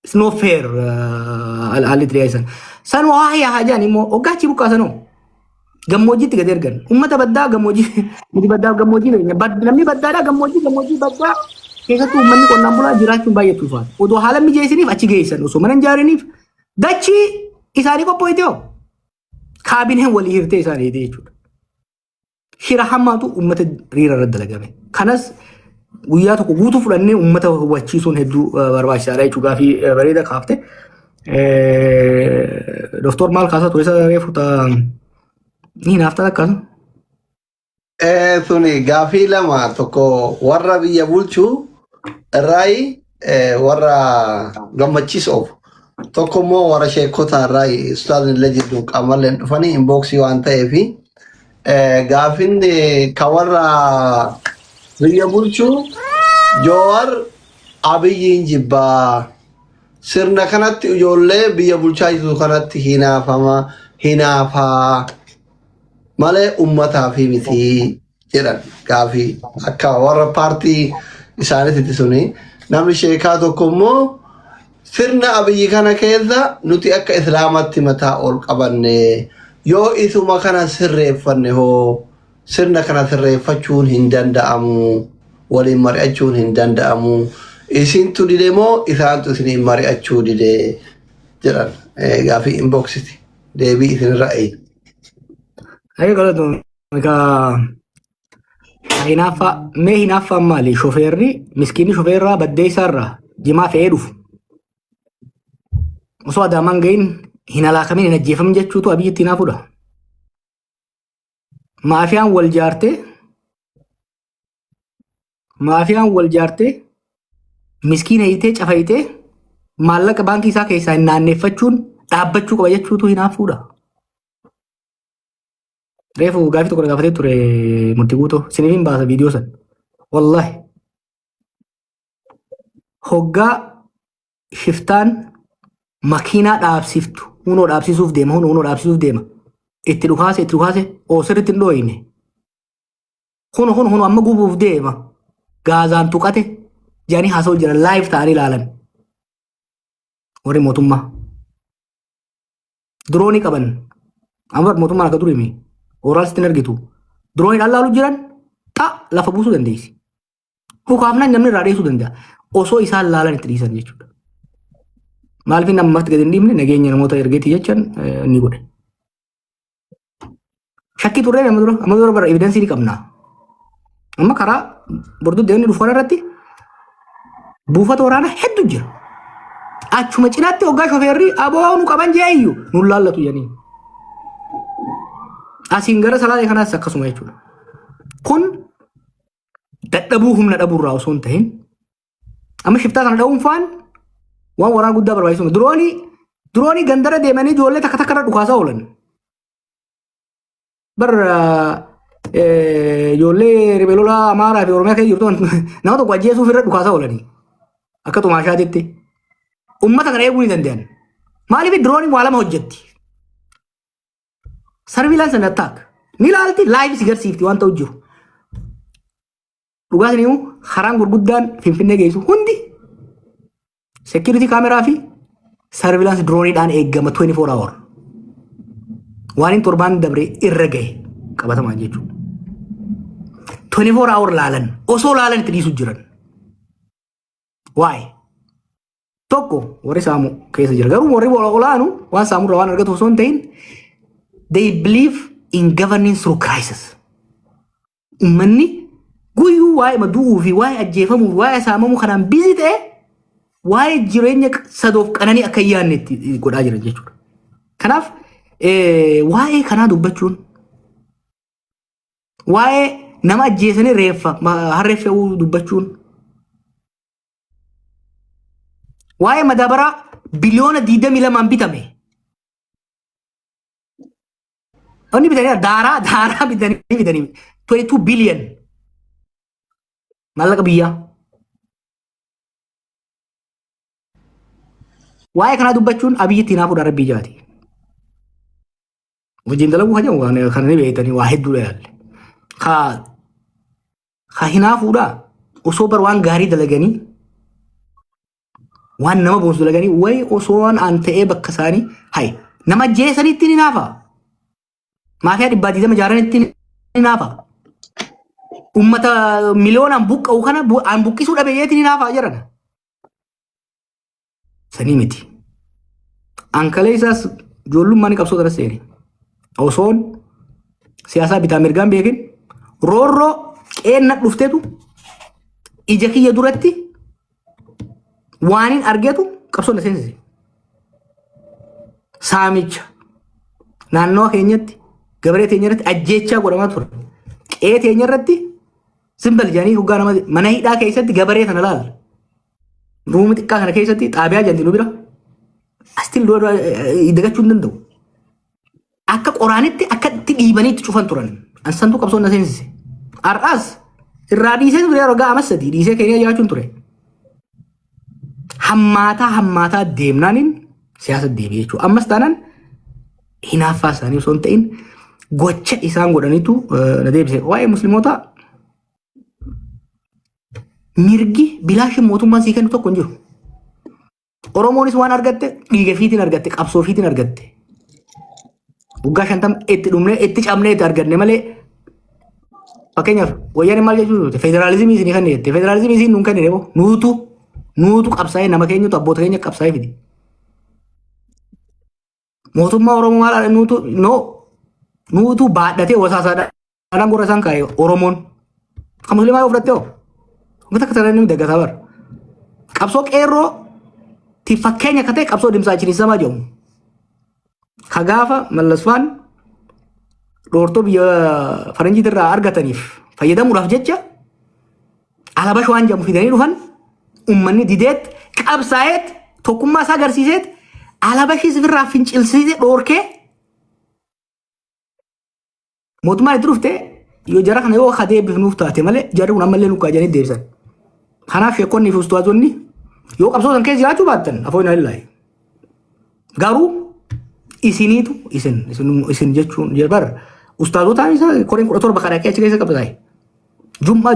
It's not fair haalli itti dhiyeessan. San waa yaa jaan immoo oggaachi buqqaasanoo. Gammoojjiitti gad ergan. Uummata baddaa gammoojjii miti baddaa gammoojjii namni baddaadhaa gammoojjii baddaa keessattuu uummanni qonnaan bulaa jiraachuun baay'ee ulfaata. Odoo haala mijeessiniif achi geessan osoo mana hin ijaaraniif dachii isaanii qophooyte hoo kaabineen walii hirtee isaanii jechuudha. Shira hammaatu uummata riira irratti dalagame. Kanas guyyaa tokko guutuu fudhannee uummata hubachiisuun hedduu barbaachisaadha jechuudha fi bareeda kaafte. Doktor maal kaasaa ture isa reefu ta'a. Ni naafta akkasuma. Suni gaafii lama tokko warra biyya bulchuu irraayi warra gammachiisuuf tokko immoo warra sheekota irraayi ustaazin illee jidduun qaamalleen dhufanii inboksii waan ta'eefi gaafiin ka warra biyya bulchuu Joowar Abiyyiin jibbaa sirna kanatti ijoollee biyya bulchaa jiru kanatti hinaafaa malee uummataa fi miti jedhan gaafii akka warra paartii isaaniitti suni namni sheekaa tokko immoo sirna Abiyyi kana keessa nuti akka islaamatti mataa ol qabanne yoo isuma kana sirreeffanne hoo sirna kana sirreeffachuun hin danda'amu waliin mari'achuun hin danda'amu isintu dide moo isaantu isiniin mari'achuu dide jedhan gaafii inboksiti deebii isin ra'ee. Ayo kalau tu mereka hinafa mali shoferni miskini shoferra badai sarra jima feedu. Osoo ada mangain hinala kami ni najefam jechu tu abiyyi tinafuda. Maafiyan wal jaarte miskina ite cafaite maallaqa baankii isaa keessaa naanneeffachuun dhaabbachuu qaba jechuutu hinaafuudha. Reefu gaafii tokko gaafatee ture murtii guutuu isiniifin baasa viidiyoo san. Wallahi hoggaa shiftaan makiinaa dhaabsiftu hunoo dhaabsisuuf deema itti dhukaase sirriitti hin dhooyine huno amma gubuuf deema gaazaan tuqate jaanii haasa'u jiran laayif ta'anii ilaalan warri mootummaa diroonii qaban amma mootummaan akka durimi oraalsitti argitu diroonii dhallaalu jiran lafa buusuu dandeessi. Hukaafnaan namni irraa dheessuu danda'a osoo isaan laalan itti dhiisan jechuudha. Maaliif namatti gadi hin dhiibne nageenya namoota ergeetii jechaan ni godhe. Shakkii turree amma dura bara evidensii ni qabna. Amma karaa borduu deemni dhufu irratti buufata waraanaa hedduu jira. Achuma cinaatti hoggaa shofeerri aboo nu qaban jee iyyuu nu laallatu jedhanii. Asiin gara salaalee kanaas akkasuma jechuudha. Kun dadhabuu humna dhabuurraa osoo hin ta'in amma shiftaa kana dha'uunfaan waan waraana guddaa barbaachisu. Diroonii gandara deemanii ijoollee takka takka irra dhukaasaa oolan. Ijoollee ribeelolaa Amaaraa fi Oromiyaa keessa jirtu nama tokko ajjeesuuf irra dhukaasaa oolanii akka xumaashaatitti uummata kana eeguu ni danda'an. Maaliif dirooniin waa lama hojjetti? Surveillance and attack. Ni ilaalti live si garsiifti waan ta'u jiru. Dhugaatiin immoo karaan gurguddaan Finfinnee geessu hundi security kaameraa fi surveillance drooniidhaan eegama 24 hour. Waan hin torbaan dabre irra gahe qabatamaan jechuudha. 24 hour laalan osoo laalan itti dhiisu jiran. Waa'ee tokko warri saamu keessa jira garuu warri olaanu waan saamurra waan argatu osoo hin ta'in they believe in governing through crisis. Ummanni guyyuu waa'ee madu'uu fi waa'ee ajjeefamuu fi waa'ee saamamuu kanaan bizi ta'e waa'ee jireenya sadoof qananii akka yaanne itti godhaa jiran jechuudha. Kanaaf waa'ee kanaa dubbachuun waa'ee nama ajjeesanii reeffa harreeffe'uu dubbachuun waa'ee madaabaraa biliyoona 22 bitame. Oni bitanii daaraa bitanii 22 billion maallaqa biyyaa. Waa'ee kanaa dubbachuun Abiyyi itti naafuudha rabbii jaati. Wajjin dalaguu kan jedhamu kan ni beektanii waa hedduudha yaalle. hinaafuudha osoo bar waan gaarii dalaganii waan nama boonsu dalaganii way osoo waan aan ta'ee bakka isaanii hay nama jeesanitti ni naafa maafiyaa dhibbaatiitama majaaranitti ni naafa ummata miliyoonaan buqqa'u kana aan buqqisuu dhabeeyyeetti ni naafa jiran sanii miti ankalee isaas ijoollummaan qabsoota irra seeni osoon siyaasaa bitaa mirgaan beekin roorroo qeenna dhufteetu ija kiyya duratti waanin argeetu qabsoon seensise saamicha naannoo keenyatti gabaree teenya irratti ajjeechaa godhamaa ture qe'ee teenya irratti simbal jedhanii hoggaa nama mana hidhaa keessatti gabaree sana laal ruumi xiqqaa kana keessatti xaabiyaa janti nu bira astiin dagachuu hin danda'u akka qoraanitti akka itti dhiibaniitti cufan turan ansantu qabsoon na seensise har'aas irraa dhiisee ture yeroo ga'a amassati dhiisee keenya jiraachuun ture hammaataa deemnaaniin siyaasa deebi'ee jechuudha ammas taanaan hinaaffaa isaanii osoo hin ta'in gocha isaan godhaniitu na deebise waa'ee musliimotaa mirgi bilaashin mootummaan sii kennu tokko hin jiru oromoonis waan argatte dhiiga fiitiin argatte qabsoo fiitiin argatte waggaa 50 itti dhumne itti cabne itti arganne malee fakkeenyaaf wayyaaneen maal jechuudha federaalizimii isin kan jette federaalizimii isin nuun kennine nuutu qabsaa'ee nama keenyatu abboota keenya qabsaa'ee fide mootummaa oromoo maal nuutu baadhatee wasaasaadhaan gurra isaan kaa'e oromoon kan musliimaa yoo fudhatte hoo wanta akka sarara namni daggataa bara qabsoo qeerroo ti fakkeenya akka ta'e qabsoo dimsaa chinisamaa jedhamu ka gaafa mallasfaan dhoortoo biyya faranjiit irraa argataniif fayyadamuudhaaf jecha alabash waan jedhamu fidanii dhufan ummanni dideet qabsaa'eet tokkummaa isaa agarsiiseet alabashii sifirraa fincilsiise dhoorkee mootummaan itti dhufte yoo jara kana yoo kadeebifnuuf taate malee jarri kun ammallee nukaa jedhanii deebisan kanaaf sheekonni fi ustaazonni yoo qabsootan keessa jiraachuu baattan afoo hin alillahi garuu isiniitu isin jechuun jalbar ustaazotaan isa koreen 17 kadhaqee achi keessa qabsaa'e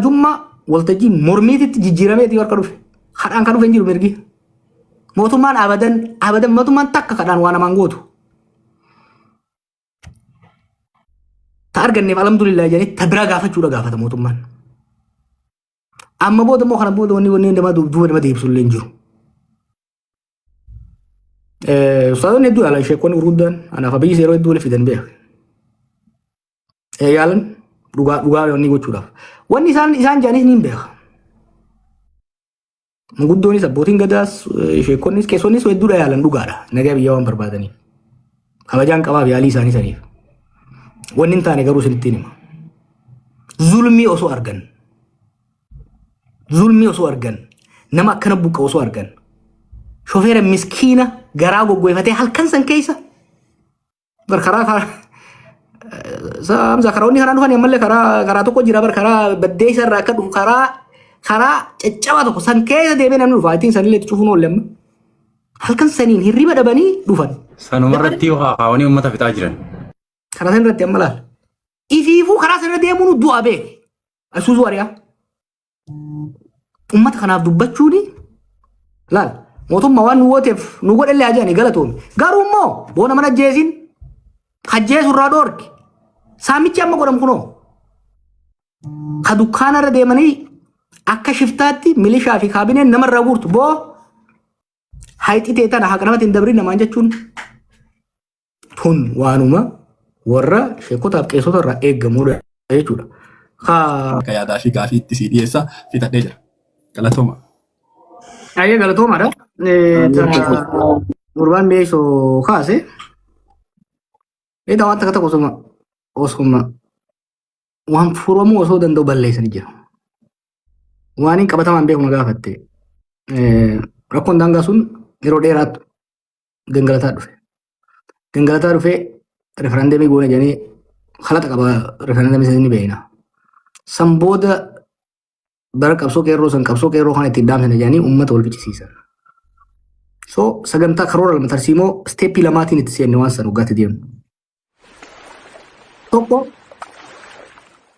jummaa waltajjii mormiititti jijjiirameeti harka dhufe kadhaan kan dhufe hin jiru mirgi mootummaan abadan mootummaan takka kadhaan waan namaan gootu ta arganneef alhamdulillah jedhanii ta bira gaafachuudha gaafata mootummaan amma booda immoo kana booda wanni nama deebisuullee hin jiru ustaazonni hedduu yaalan sheekonni gurguddaan anaaf abiyyi yeroo hedduu waliif fidan beeka yaalan dhugaa wanni gochuudhaaf wanni isaan jedhanis ni beeka manguddoonis abbootiin gadaas sheekonnis keessonnis hedduudha yaalan dhugaadha nagaa biyyaa waan barbaadaniif kabajaan qabaaf yaalii isaanii saniif wanni hin taane garuu isinittiin hima zulmii osoo argan nama akkana buqqa osoo argan shofeera miskiina garaa goggoifatee halkan san keessa barkaraa karoonni karaa dhufan ammallee karaa tokko jira karaa baddee isa irraa akka dhufu karaa caccabaa tokko san keessa deemee namni dhufa ittiin sanillee itti cufuun oolle amma halkan saniin hirriba dhabanii dhufan. Sanuma irratti hawaanii uummata fixaa jiran. Karaa san irratti amma laal. Ifiifuu karaa san irra deemuun du'a beeke. Asuusu ari'a. Uummata kanaaf dubbachuuni laal. Mootummaa waan nu gooteef nu godhallee ajaan galatoomi. Garuu immoo boona mana ajjeesin ajjeesu irraa dhoorki. Saamichi amma godhamu kunoo. Ka dukkaana irra deemanii akka shiftaatti milishaa fi kaabineen namarraa guurtu boo hayti ta'e tana haqa namatti hin dabrin namaan jechuun tun waanuma warra sheekotaaf qeessota irraa eeggamudha jechuudha. Akka yaadaa fi gaafii itti sii dhiyeessa fitadhee jira. Galatooma. Ayyee galatoomaadha. Gurbaan beeksoo kaase. Eedaa waan takka takka osuma waan furamuu osoo danda'u balleessanii jiru. Waan hin qabatamaan beekuma gaafatte. Rakkoon daangaa sun yeroo dheeraatu gangalataa dhufe. Gangalataa dhufee referandeemii goone jedhanii halaxa qaba referandeemii ni beekna. San booda bara qabsoo qeerroo kan itti daamsine jedhanii uummata wal fichisiisan. So sagantaa karoora lama tarsiimoo steeppii lamaatiin itti seenne waan san waggaatti deemnu. Tokko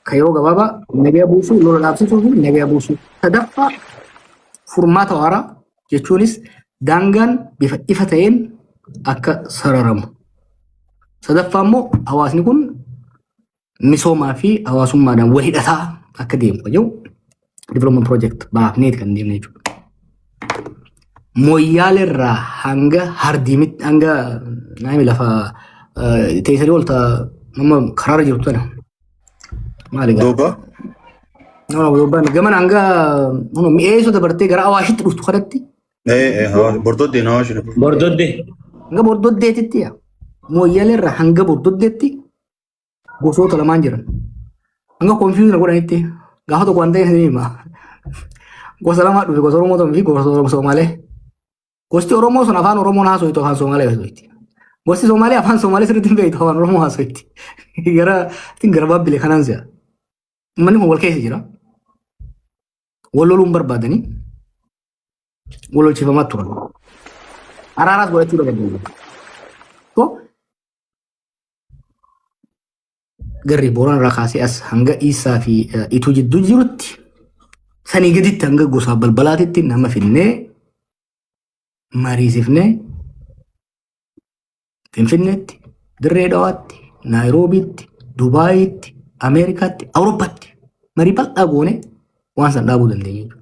Kayo gababa nagaya buusu lola dhaabsisuu fi nagaya buusu. Sadaffaa furmaata waaraa jechuunis daangaan bifa ifa ta'een akka sararamu. Sadaffaa immoo hawaasni kun misoomaa fi hawaasummaadhaan wal hidhataa akka deemu jiru development project baafneeti kan deemne jechuudha. Moyyaalerraa hanga hardiimitti hanga naami lafa teessanii olta nama karaarra jirtu tana. Maali gaa? Doba. Dobbaan gaman hanga mi'eessoo dabartee gara awaashitti dhuftu kanatti. Bordodde na waashina. Bordodde. Hanga bordoddeetitti yaa. Moyyaalerraa hanga bordoddeetti gosoota lamaan jiran. Hanga konfiyuuzina godhanitti gaafa tokko waan ta'e hima. Gosa lamaa dhufe gosa Oromoo fi gosa Somaalee. Gosti Oromoo sun afaan Oromoo haasoftu afaan Somaalee haasofti. Gosti Somaalee afaan Somaalee sirriitti hin beektu afaan Oromoo haasofti. Gara baabbilee kanaan si'a. Uummanni kun wal keessa jira. Wal loluun barbaadanii wal lolchiifamaa turan. Araaraas godhachuu barbaadu. Garri Booran irraa kaasee as hanga Iisaa fi Ituu jidduu jirutti sanii gaditti hanga gosa balbalaatitti nama finnee mariisifnee Finfinneetti, Dirree Dhawaatti, Naayiroobiitti, Dubaayitti, Ameerikaatti, Awurooppaatti marii bal'aa goone waan san dhaabuu dandeenya.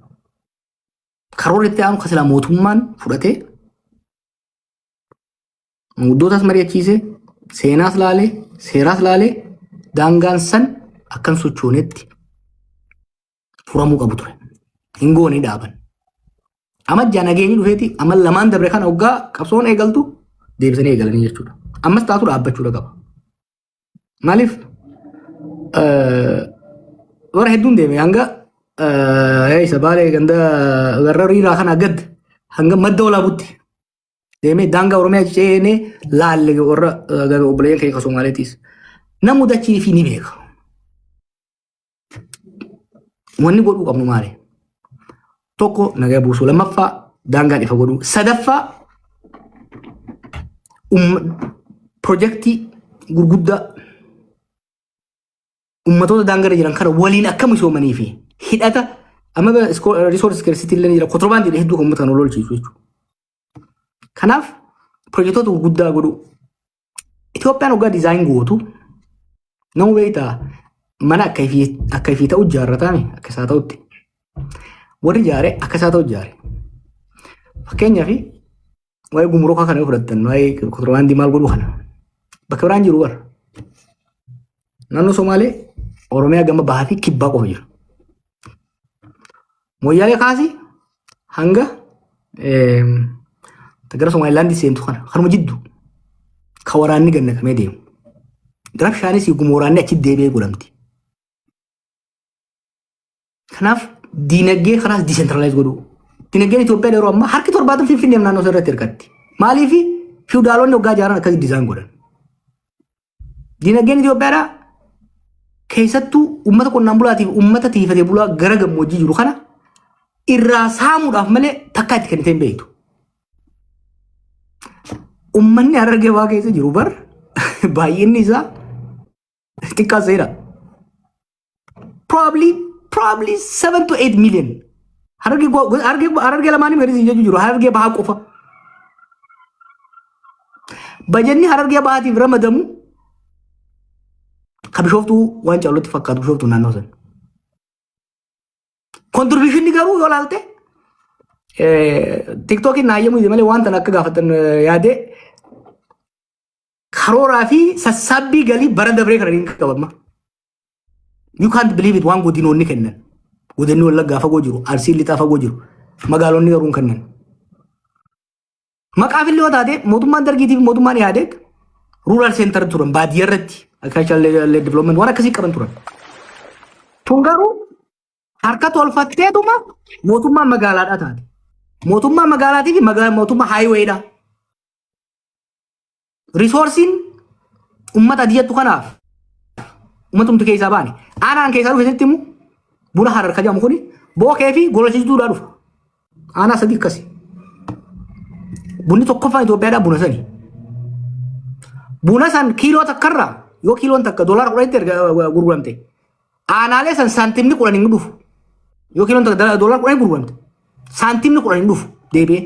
Karoora itti aanu kasilaa mootummaan fudhatee muddootas mari'achiisee seenaas laalee seeraas laalee daangaan san akkan sochoonetti furamuu qabu ture. Hin goone dhaaban. Amajjaa nageenyi dhufeeti amma lamaan dabre kana hoggaa qabsoon eegaltu deebisanii eegalanii jechuudha. Ammas taatu dhaabbachuudha qaba. Maaliif warra hedduun deeme hanga isa baalee ganda garra riiraa kana gad hanga madda olaabutti deemee daangaa Oromiyaa ceenee laalle warra obboleeyyan keenya Somaaleetiis. Namu dachii fi ni beeka. Wanni godhuu qabnu maali? Tokko nagaa buusuu, lammaffaa daangaan ifa godhuu, sadaffaa pirojektii gurguddaa ummatoota daangarra jiran kana waliin akka misoomanii fi hidhata amma resource scarcity illee jira kontirbaandii hedduu kan uummata lolchiisu jechuudha. Kanaaf pirojektoota gurguddaa godhuu. Itoophiyaan hoggaa dizaayin gootu nama beektaa mana akka ifii ta'u ijaarratame akka isaa ta'utti. Warri ijaare akka isaa ta'u ijaare. Fakkeenyaaf waa'ee gumuruukaa kana fudhattan waa'ee kontirbaandii maal godhuu kana bakka biraan jiru bara. Naannoo Somaalee Oromiyaa gama bahaa fi kibbaa qofa jiru. Moyyaalee kaasii hanga gara Somaalilaandii seentu kana kanuma jidduu ka waraanni gannatamee deemu. Gara bishaanis guma waraanni achi deebi'ee godhamti. Kanaaf diinagdee kanaas diisentralaayiz godhuu. Diinagdeen Itoophiyaa yeroo ammaa harki 70 Finfinnee naannoo isaa irratti hirkatti. Maaliif fiwudaalonni hoggaa ijaaran akkasii dizaayin godhan. Diinagdeen Itoophiyaadhaa keessattuu uummata qonnaan bulaatiif uummata tiifatee bulaa gara gammoojjii jiru kana irraa saamuudhaaf malee takkaa itti kennitee hin beektu. Uummanni Harargee waa keessa jiru bar baay'inni isaa xiqqaa seera. Probably 7 to 8 million. Harargee lamaanii meerii jechuu jiru Harargee bahaa qofa. Bajanni Harargee bahaatiif ramadamu ka Bishooftuu waan caalatti fakkaatu Bishooftuu naannoo sana. Kontribuushinni garuu yoo laalte tiktookiin naayyamu malee waan tan akka gaafatan yaadee karooraa fi sassaabbii galii bara dabree kana hin qabamma. You can't believe it waan godinoonni kennan. Godinni Wallaggaa fagoo jiru, Arsiin lixaa fagoo jiru, magaalonni garuu hin kennan. Maqaaf illee yoo taate mootummaan Dargiitii fi mootummaan Ihaadeeg rural center turan baadiyyaa irratti agricultural development waan akkasii qaban turan. Tun garuu harka tolfatteetuma mootummaan magaalaadhaa taate. Mootummaan magaalaatii fi mootummaa haayiweedha. Risoorsiin uummata adiyyattu kanaaf uummatumti keessaa baane. Aanaan keessaa dhufe sitti immoo buna Harar jedhamu kuni bookee fi gololchiituudhaa dhufa. Aanaa sadii akkasi. Bunni tokkoffaan Itoophiyaadhaa buna sani. Buna san kiiloo takkarraa yoo kiiloon takka $10 gurguramte aanaalee san saantimni kudhan hin dhufu yookiin wanta doolar kudhan gurguramte saantimni kudhan hin dhufu deebi'ee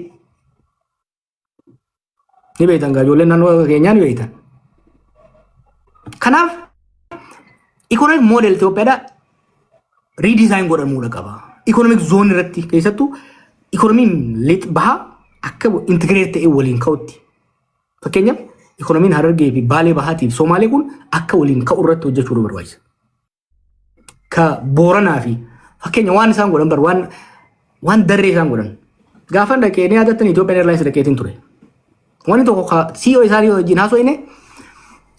ni beektan ijoolleen naannoo keenyaa ni beektan. Kanaaf ikonomik moodel Itoophiyaadhaa riidizaayin godhamuudha qaba. Ikonomik zoon irratti keessattuu ikonomiin lixa bahaa akka intigireet ta'e waliin ka'utti. Fakkeenyaaf ikonomiin Harargee fi Baalee Bahaatiif Somaalee kun akka waliin ka'u irratti hojjechuu barbaachisa. Ka Booranaa fi fakkeenya waan isaan godhan bar waan darree isaan godhan. Gaafa dhaqee ni yaadattan Itoophiyaa Airlines dhaqeetiin ture. Wanni tokko CEO isaanii wajjin haasofne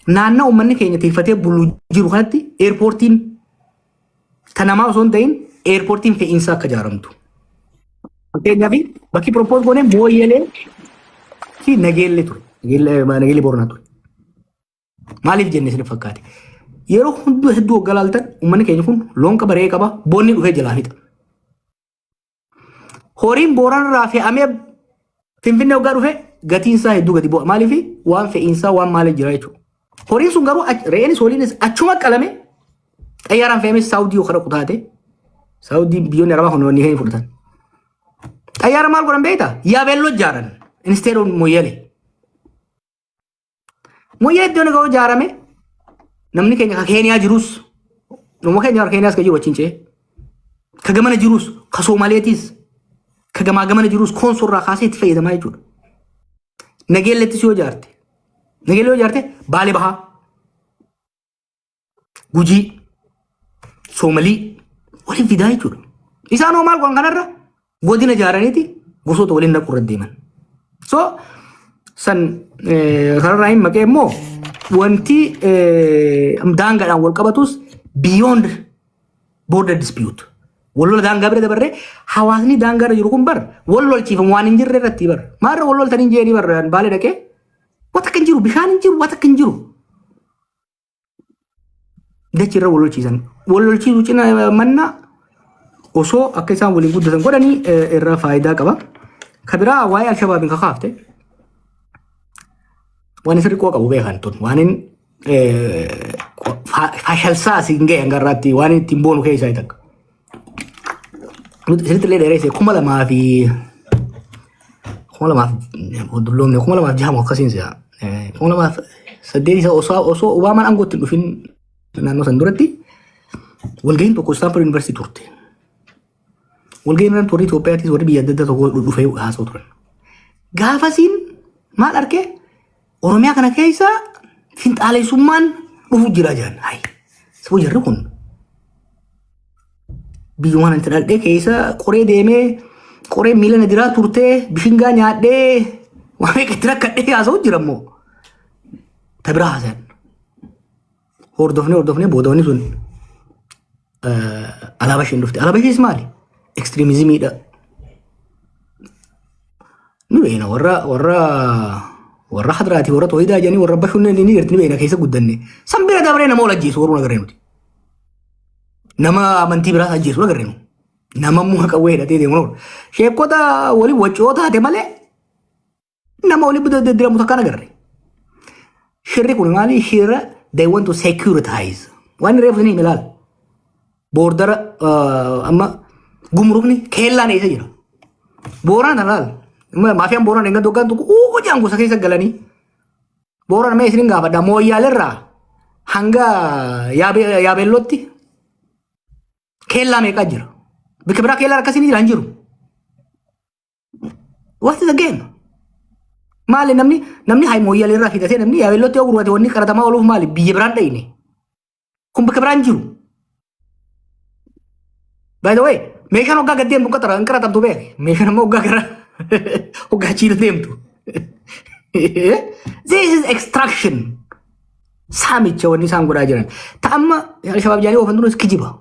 naannoo uummanni keenya tiifatee buluu jiru kanatti eerpoortiin tanamaa osoo hin ta'in eerpoortiin fe'iinsaa akka ijaaramtu. Fakkeenyaaf bakki propose goone Mooyyelee fi Nageellee ture. Nageellee Booranaa ture. Maaliif jenne isin fakkaate? Yeroo hedduu waggaa laaltan uummanni keenya kun loon qaba re'ee qaba boonni dhufee jalaa fixa. Horiin Booranarraa fe'amee Finfinnee waggaa dhufee gatiin isaa hedduu gadi bu'a. Maaliif waan fe'iinsaa waan maaliif jira jechuudha. Horiin sun garuu re'eenis horiinis achuma qalame xayyaaraan fe'amee Saawudii yookaan kutaate Saawudii biyyoonni Arabaa kun wanni fudhatan. Xayyaara maal godhan beektaa? Yaabeelloo ijaaran instead of Mooyyelee. Mooyyelee iddoon ga'u ijaarame namni keenya ka Keeniyaa jirus nama keenya Keeniyaas ka jiru wajjin cee ka gamana jirus ka Somaaleetis ka gamaa gamana jirus konsorraa kaasee itti fayyadamaa jechuudha. Nageellettis yoo ijaarte Nageellee yoo ijaarte Baalee Bahaa Gujii Soomalii waliin fidaa jechuudha. Isaan hoo maal godhan kanarra godina ijaaraniiti gosoota waliin naqu irra deeman. So san kanarraa hin maqee immoo wanti daangaadhaan wal qabatus beyond border dispute. Wallola daangaa bira dabarree hawaasni daangaarra jiru kun bar wallolchiifamu waan hin jirre irratti bar maarra walloltanii jeeni bar Baalee dhaqee wata kan jiru bishaan hin jiru wata kan jiru. Dachirra wallolchiisan wallolchiisuu cina manna osoo akka isaan waliin guddatan godhanii irraa faayidaa qaba. Kabiraa waa'ee Alshabaabiin kakaafte waan isa riqoo qabu beekan tun waan hin fashalsaa asiin ga'e hangarraatti waan ittiin boonu keessaa isa takka. Sirriitti illee dheereesse 2006 akkasiin si'a 2008 osoo Obaamaan aangootti hin dhufin naannoo san duratti walga'iin tokko Stanford University turte. Walga'iin irratti warri Itoophiyaattis warri biyya adda addaa tokko dhufee haasa'u turan. Gaafasiin maal argee Oromiyaa kana keessa finxaalessummaan dhufu jira jiran. Saboo jarri kun biyyumaan itti dhaldhee keessa qoree deemee qoree miila na diraa turtee bishingaa nyaadhee waan itti rakkadhee haasa'u jira immoo. Tabiraa haasa'an. Hordofnee boodawwan sun alaabaa isheen dhufte. Alaabaa ishees maali? Ekstreemizimiidha. Ni beena warra hadraati warra tooyidaa jedhanii warra bashunnee ni jirti ni beena keessa guddanne. San bira dabaree nama ol ajjeesu warra agarree nuti. Nama amantii biraas ajjeesu agarree nu. Nama muka qawwee hidhatee deemu. Sheekota waliin waccoo taate malee nama waliin deddeeramu takkaan agarre. Shirri kun maali? Shirra they want to securitize. Waan reefu ni ilaal. Boordara amma gumrukni keellaan eessa jira. Booraan alaal. Maafiyaan Booraan eeggan tokkaan tokko jaan gosa keessa galanii. Booraan mee isin gaafadha Mooyyaalerraa hanga Yaabeellootti keellaa meeqaa jira. Bakka biraa keellaan akkasii jiraan jiru. What is the game? Maali namni hayi Mooyyaalerraa fidatee namni Yaabeellootti yoo gurgurate wanni qaratamaa ooluuf maali biyya biraan dhayine. Kun bakka biraan jiru. By the way, meeshaan hoggaa gad deemtu hin qaratamtu beeke. Meeshaan ammoo hoggaa gara hoggaa chiila deemtu. This is extraction. Saamicha wanni isaan godhaa jiran. Ta'amma Alshabaab jaanii oofan duras kijiba.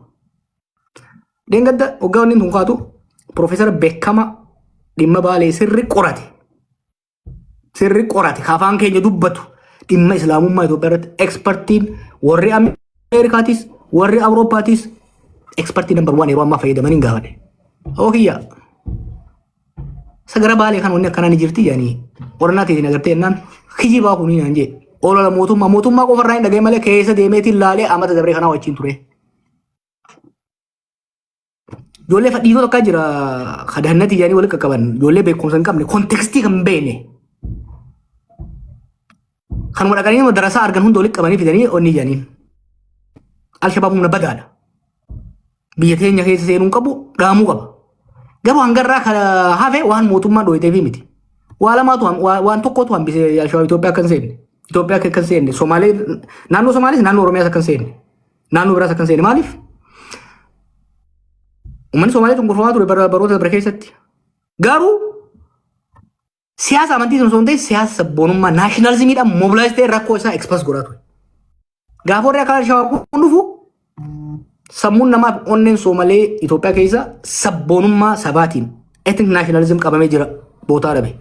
Deengadda hoggaa wanni tun kaatu Profeesar Beekama dhimma Baalee sirri qorate. Sirri qorate kaafaan keenya dubbatu dhimma Islaamummaa Itoophiyaa irratti ekspertiin warri Ameerikaatis warri Awurooppaatis experti number 1 yeroo ammaa fayyadamanii gaafadhe. Oohiyyaa. Sagara Baalee kan wanni akkanaa ni jirti yaani qorannaa teetiin agartee jennaan kijibaa kunii naan jee. Olola mootummaa qofarraa hin dhagaye malee keessa deemeetiin laalee amata dabree kanaa wajjin ture. Ijoollee fadhiitoo tokko jira kadhannati jedhanii walitti qaqqaban ijoollee beekumsa hin qabne kontekstii kan beekne kanuma dhaqanii darasaa argan hunda walitti qabanii fidanii onni jedhaniin Alshabaab humna badaadha biyya teenya keessa seenuun qabu dhaamuu qaba garuu hangarraa hafe waan mootummaan dhooyiteefi miti waa lamaatu waan tokkotu hambise Alshabaab Itoophiyaa akka hin seenne Somaalee naannoo Somaalees naannoo Oromiyaas akka hin seenne naannoo biraas akka hin seenne maaliif ummanni Somaalee cunqurfamaa ture baroota dabre keessatti garuu siyaasa amantii sun ta'e siyaasa sabboonummaa naashinaalizimiidhaan mobilaayiz ta'e rakkoo isaa ekspas godhaa ture. Gaafa warri akka Alshabaab kun dhufu sammuun namaaf onneen Somaalee Itoophiyaa keessa sabboonummaa sabaatiin etnik naashinaalizim qabamee jira bootaa dhabe.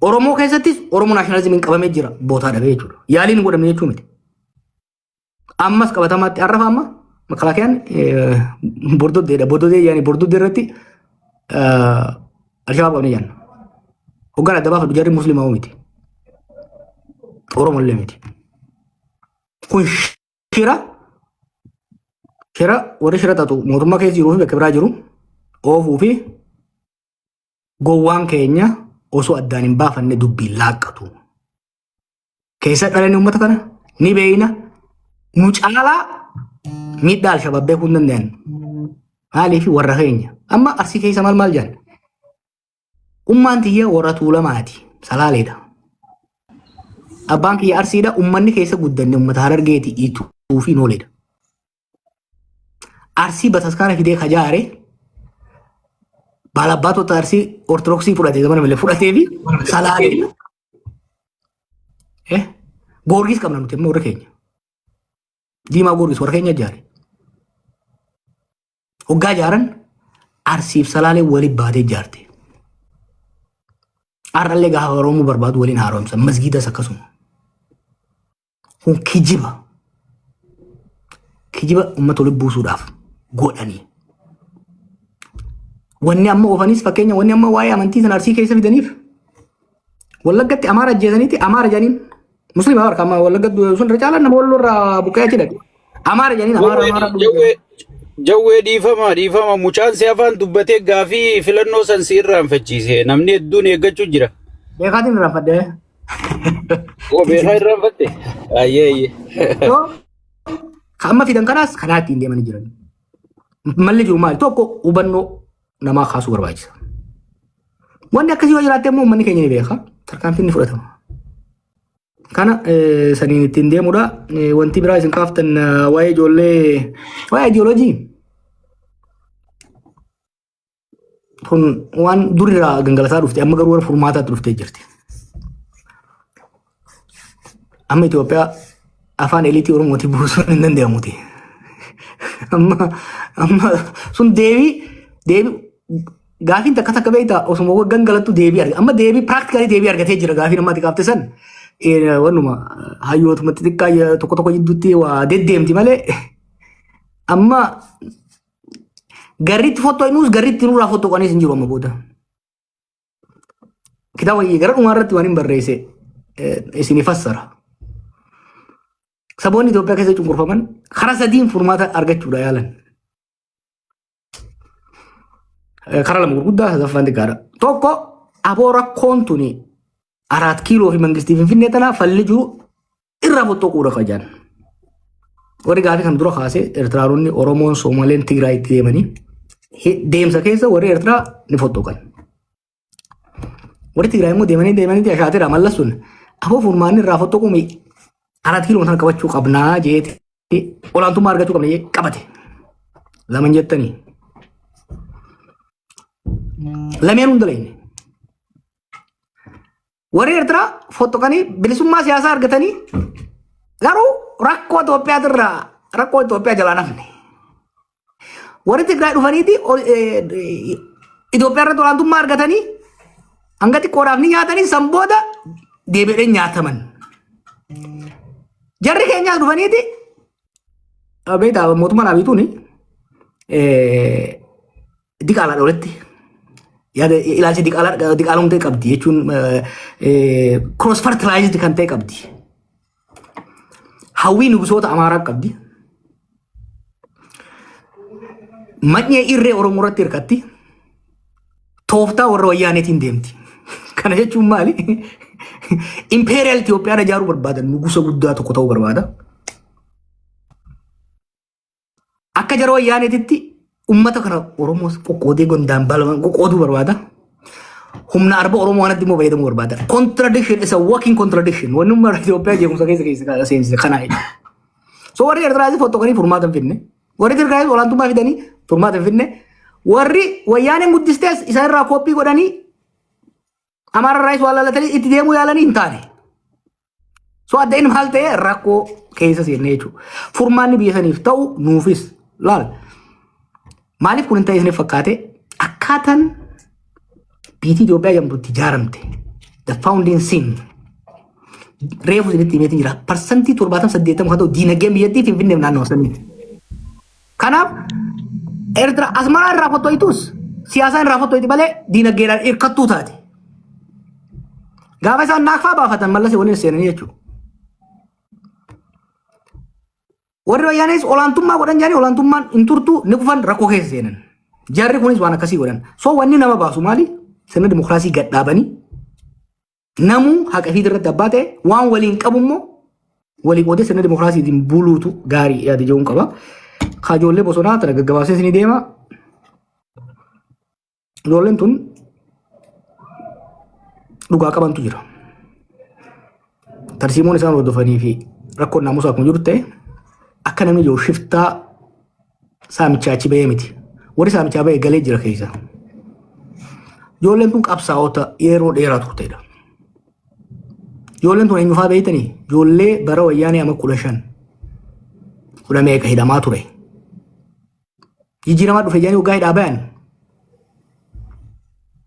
Oromoo keessattis Oromoo naashinaalizimiin qabamee jira bootaa dhabe jechuudha. Yaaliin godhamne jechuu miti. Ammas qabatamaatti arrafa amma makalakayaan bordodee irratti Alshabaab qabnee jenna. Hoggaan adda baafatu jarri musliimaa miti. Oromoo illee miti. Kun shira warri shira xaxu mootummaa keessa jiruu fi bakka biraa jiru oofuu fi gowwaan keenya osoo addaan hin baafanne dubbiin laaqqatu. Keessa dhalanii uummata kana ni beeyna nu caalaa miidhaa Alshabaab beekuu hin danda'an. Maaliif warra keenya amma arsii keessa maal jedhan ummaan tiyya warra tuulamaati salaaleedha. Abbaan kiyya arsiidha ummanni keessa guddanne ummata Harargeeti ituu fi nooleedha. Arsii bataskaana fidee kajaare baalabbaatota arsii ortodoksii fudhatee zamana malee fudhatee fi salaaleedha. Goorgis qabna nuti amma warra keenya. Diimaa goorgis warra keenya ijaare. Hoggaa ijaaran arsiif salaalee waliin baatee ijaarte. Arrallee gaafa Oromoo barbaadu waliin haaromsa masgiidas akkasuma. Kun kijiba uummata waliin buusuudhaaf godhanii. Wanni amma oofanis fakkeenya wanni amma waa'ee amantii sana arsii keessa fidaniif Wallaggatti Amaara ajjeesaniiti Amaara jedhaniin musliima warra amma Wallaggatti sun irra caalaan nama walirraa buqqee achi dhaqe. Amaara jedhaniin Amaara. Jawwee dhiifama mucaan si afaan dubbatee gaafii filannoo san si irraanfachiise namni hedduun eeggachuu jira. Beekaatiin irraanfadde. Beekaa irraanfatte? Ayyee. Amma fidan kanaas kanaa ittiin deemanii jiran. Malli jiru maali? Tokko hubannoo namaa kaasuu barbaachisa. Wanni akkasii yoo jiraatte immoo uummanni keenya ni beeka. Tarkaanfiin ni fudhatama. Kana saniin ittiin deemudha. Wanti biraa isin kaaftan waa'ee ijoollee waa'ee idiyooloojii. Kun waan durirraa gangalataa dhufte amma garuu warra furmaataatti dhuftee jirti. Amma Itoophiyaa afaan eliitii Oromootii buusuun hin danda'amuti. Amma sun deebii gaafiin takka beektaa osuma gangalattu deebii argata. Amma deebii piraaktikalii deebii argatee jira gaafiin ammatti kaafte san. Wannuma hayyootumatti xiqqaa tokko jidduutti waa deddeemti malee amma garriitti fottoo innuus garriitti nurraa fottoo qanees hin jiru amma booda. Kitaaba gara dhumaa irratti waan hin barreesse isin fassara. Saboonni Itoophiyaa keessa cunqurfaman karaa sadiin furmaata argachuudha yaalan. Karaa lama gurguddaa sadaffaan xiqqaadha. Tokko aboo rakkoon tuni 4 kiiloo fi mangistii Finfinnee tanaa falli jiru irraa fottooquudha kajaan. Warri gaafii kan dura kaasee Eertiraanonni Oromoon Soomaleen Tigraay itti deemanii deemsa keessa warri Eertiraa ni fottooqan. Warri Tigraay immoo deemanii ashaateera mallas sun aboo furmaanni irraa fottooquu 4 kiiloo sana qabachuu qabnaa jeeti olaantummaa argachuu qabna jee qabate. Lama jettanii. Lameen hunda leeyne. Warri Eertiraa fottooqanii bilisummaa siyaasaa argatanii garuu rakkoo Itoophiyaa jalaa nafne. Warri Tigraay dhufaniiti Itoophiyaa irratti olaantummaa argatanii hanga xiqqoodhaaf ni nyaatanii san booda deebi'ee nyaataman. Jarri keenyaas dhufaniiti beektaa mootummaan Abiyyiituun diqaalaadha walitti. Yaada ilaalcha diqaalumtee qabdi jechuun cross fertilized kan ta'e qabdi. Hawwii nugusoota Amaaraa qabdi. Maqnee irree Oromoo irratti hirkatti tooftaa warra wayyaaneetiin deemti. Kana jechuun maali? Imperial Itoophiyaa ijaaruu barbaadan nugusa guddaa tokko ta'uu barbaada. Akka jara wayyaaneetitti ummata kana Oromoo qoqqoodee gondaan balaman qoqqooduu barbaada. Humna arba Oromoo waan addi immoo fayyadamuu barbaada. Contradiction is a walking contradiction. Wanni ummata Itoophiyaa jeequmsa keessa seensise kana jedha. So warri Eertiraas fottokanii furmaata hin finne. Warri Tigiraayis olaantummaa fidanii furmaata hin finne. Warri wayyaaneen guddistees isa irraa kooppii godhanii Amara Raayis waa laalatanii itti deemuu yaalanii hin taane. So adda inni maal ta'e rakkoo keessa seenne jechuudha. Furmaanni biyya saniif ta'u nuufis laal. Maaliif kun hin ta'e isiniif fakkaate akkaataan biyyi Itoophiyaa jedhamtutti ijaaramte. The founding sin. Reefu isinitti himeetiin jira. Parsantii 70-80 haa ta'u diinagdeen biyyattii Finfinneef naannoo saniiti. Kanaaf Eertira Asmaraa irraa fottoitus siyaasaan irraa fottoiti malee diinagdeedhaan hirkattuu taate. Gaafa isaan naaqfaa baafatan mallasee waliin seenanii jechuudha. Warri wayyaanis olaantummaa godhan jedhanii olaantummaan hin turtu ni kufan rakkoo keessa seenan. Jarri kunis waan akkasii godhan. So wanni nama baasu maali? Sirna dimokiraasii gad dhaabanii namuu haqa fi irratti abbaa ta'e waan waliin qabu immoo walii qoodee sirna dimokiraasiitiin buluutu gaarii yaada jechuun qaba. Kajoollee bosonaa tana gaggabaabsee ni deema. Ijoolleen tun dhugaa qabantu jira. Tarsiimoon isaan hordofanii fi rakkoon naamusaa kun jiru ta'e akka namni yoo shiftaa saamichaa achi bahee miti. Warri saamichaa bahee galee jira keessa. Ijoolleen tun qabsaa'ota yeroo dheeraa turtedha. Ijoolleen tun eenyufaa beeytanii? Ijoollee bara wayyaanee ama 15 meeqa hidhamaa ture. Jijjiiramaa dhufe jedhanii waggaa hidhaa bayan.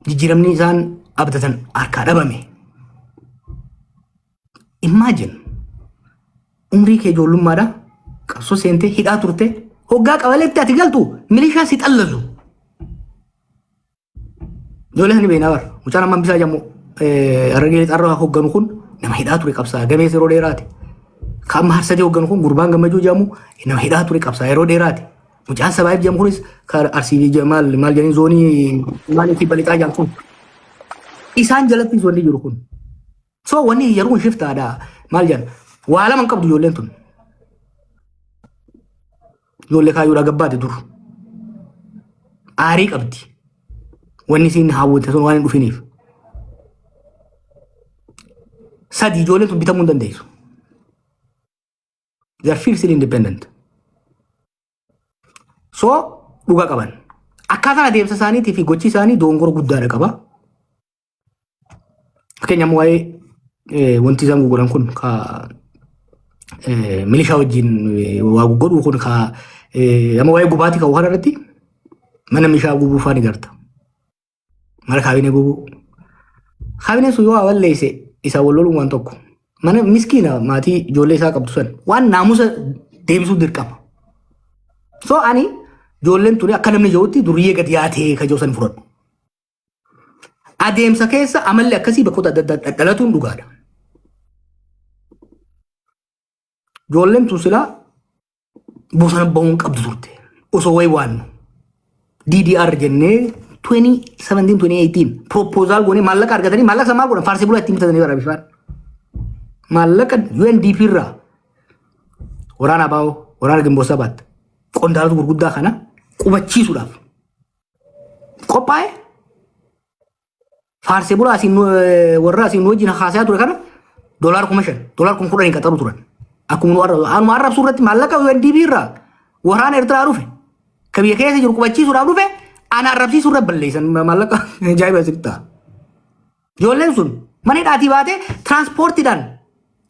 Jijjiiramni isaan abdatan harkaa dhabame. Imagine umrii kee ijoollummaadha qabsoo seentee hidhaa turte hoggaa qabaleetti ati galtu milishaa si xallazu. Ijoollee sani beeknaa bara mucaan ammaan bisaa jedhamu Harargee xarraa hogganu kun nama hidhaa ture qabsaa gameessa yeroo dheeraati. Kan Harsadee hogganu kun Gurbaan Gammachuu jedhamu nama hidhaa ture qabsaa yeroo dheeraati. Mucaan Sabaayif jedhamu kunis kan Arsii maal jedhanii zoonii maaliif balixaa jedhamu kun isaan jalatti wanni jiru kun. So wanni yeroon shiftaadha maal jedhan waa lama qabdu ijoolleen tun. Ijoollee kaayyuudha gabbaate dur. Aarii qabdi. Wanni isin hawwate sun waan hin dhufiniif. Sadi ijoolleen tun bitamuu hin dandeessu. They are fiercely independent. So dhugaa qaban. Akkaataan adeemsa isaaniitii fi gochi isaanii doongora guddaadha qaba. Fakkeenyaaf waa'ee wanti isaan gurguran kun ka milishaa wajjin waa gurguruu kun ka amma waa'ee gubaatii kan waan irratti mana milishaa gubuu faani garta. Mara kaabinee gubuu. Kaabineen sun yoo awwalleesse isa walloluun waan tokko. Mana miskiina maatii ijoollee isaa qabdu san waan naamusa deebisuu dirqama. So ani ijoolleen tuni akka namni jirutti duriyyee gad yaatee ka jiru san fudhadhu. Adeemsa keessa amalli akkasii bakkoota adda addaa dhalatuun dhugaadha. Ijoolleen tun silaa bosona bahuun qabdu turte. Osoo wayi waannu. DDR jennee 2017-2018 proposal goonee maallaqa argatanii maallaqa maal godhan faarsii bulaa ittiin bitatanii bara bifaan. Maallaqa UNDP irraa waraana baa'oo waraana Gimboo Sabaatti qondaalota gurguddaa kana qubachiisuudhaaf qophaa'e faarsii bulaa warra asiin wajjin haasaa ture kana $5,000 $10,000 qaxaru turan. Akkuma arrabsuu irratti maallaqa UNDP irraa waraana Eertiraa dhufe ka biyya keessa jiru qubachiisuudhaaf dhufe ana arrabsiisuu irra balleessan maallaqa ajaa'iba sirtaa. Ijoolleen sun mana hidhaatii baatee tiraanspoortiidhaan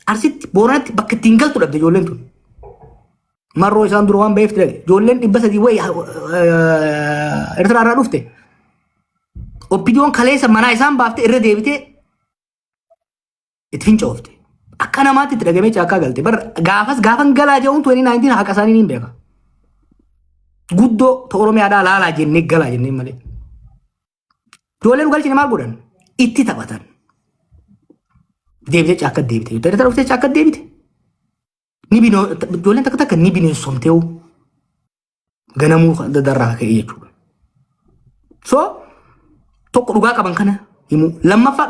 Arsitti Booranatti bakka ittiin galtu dhabde ijoolleen tun. Marroo isaan dura waan ba'eef ture ijoolleen 300 wayi Eertiraa irraa dhufte. Oppidiyoon kaleessa manaa isaan baaftee irra deebitee itti fincoofte. Akka namaatti itti dhagamee caakkaa galte. Gaafan galaa jedhuun 2019 haqa isaanii ni beeka. Guddoo ta Oromiyaadhaa laalaa jennee galaa jennee malee. Ijoolleen galchine maal godhan? Itti taphatan. Deebitee caakka deebite. Eertiraa dhuftee caakka deebite. Ijoolleen takka takka ni bineensomtee ganamuu dadarraa ka'ee jechuudha. So tokko dhugaa qaban kana himu lammaffaa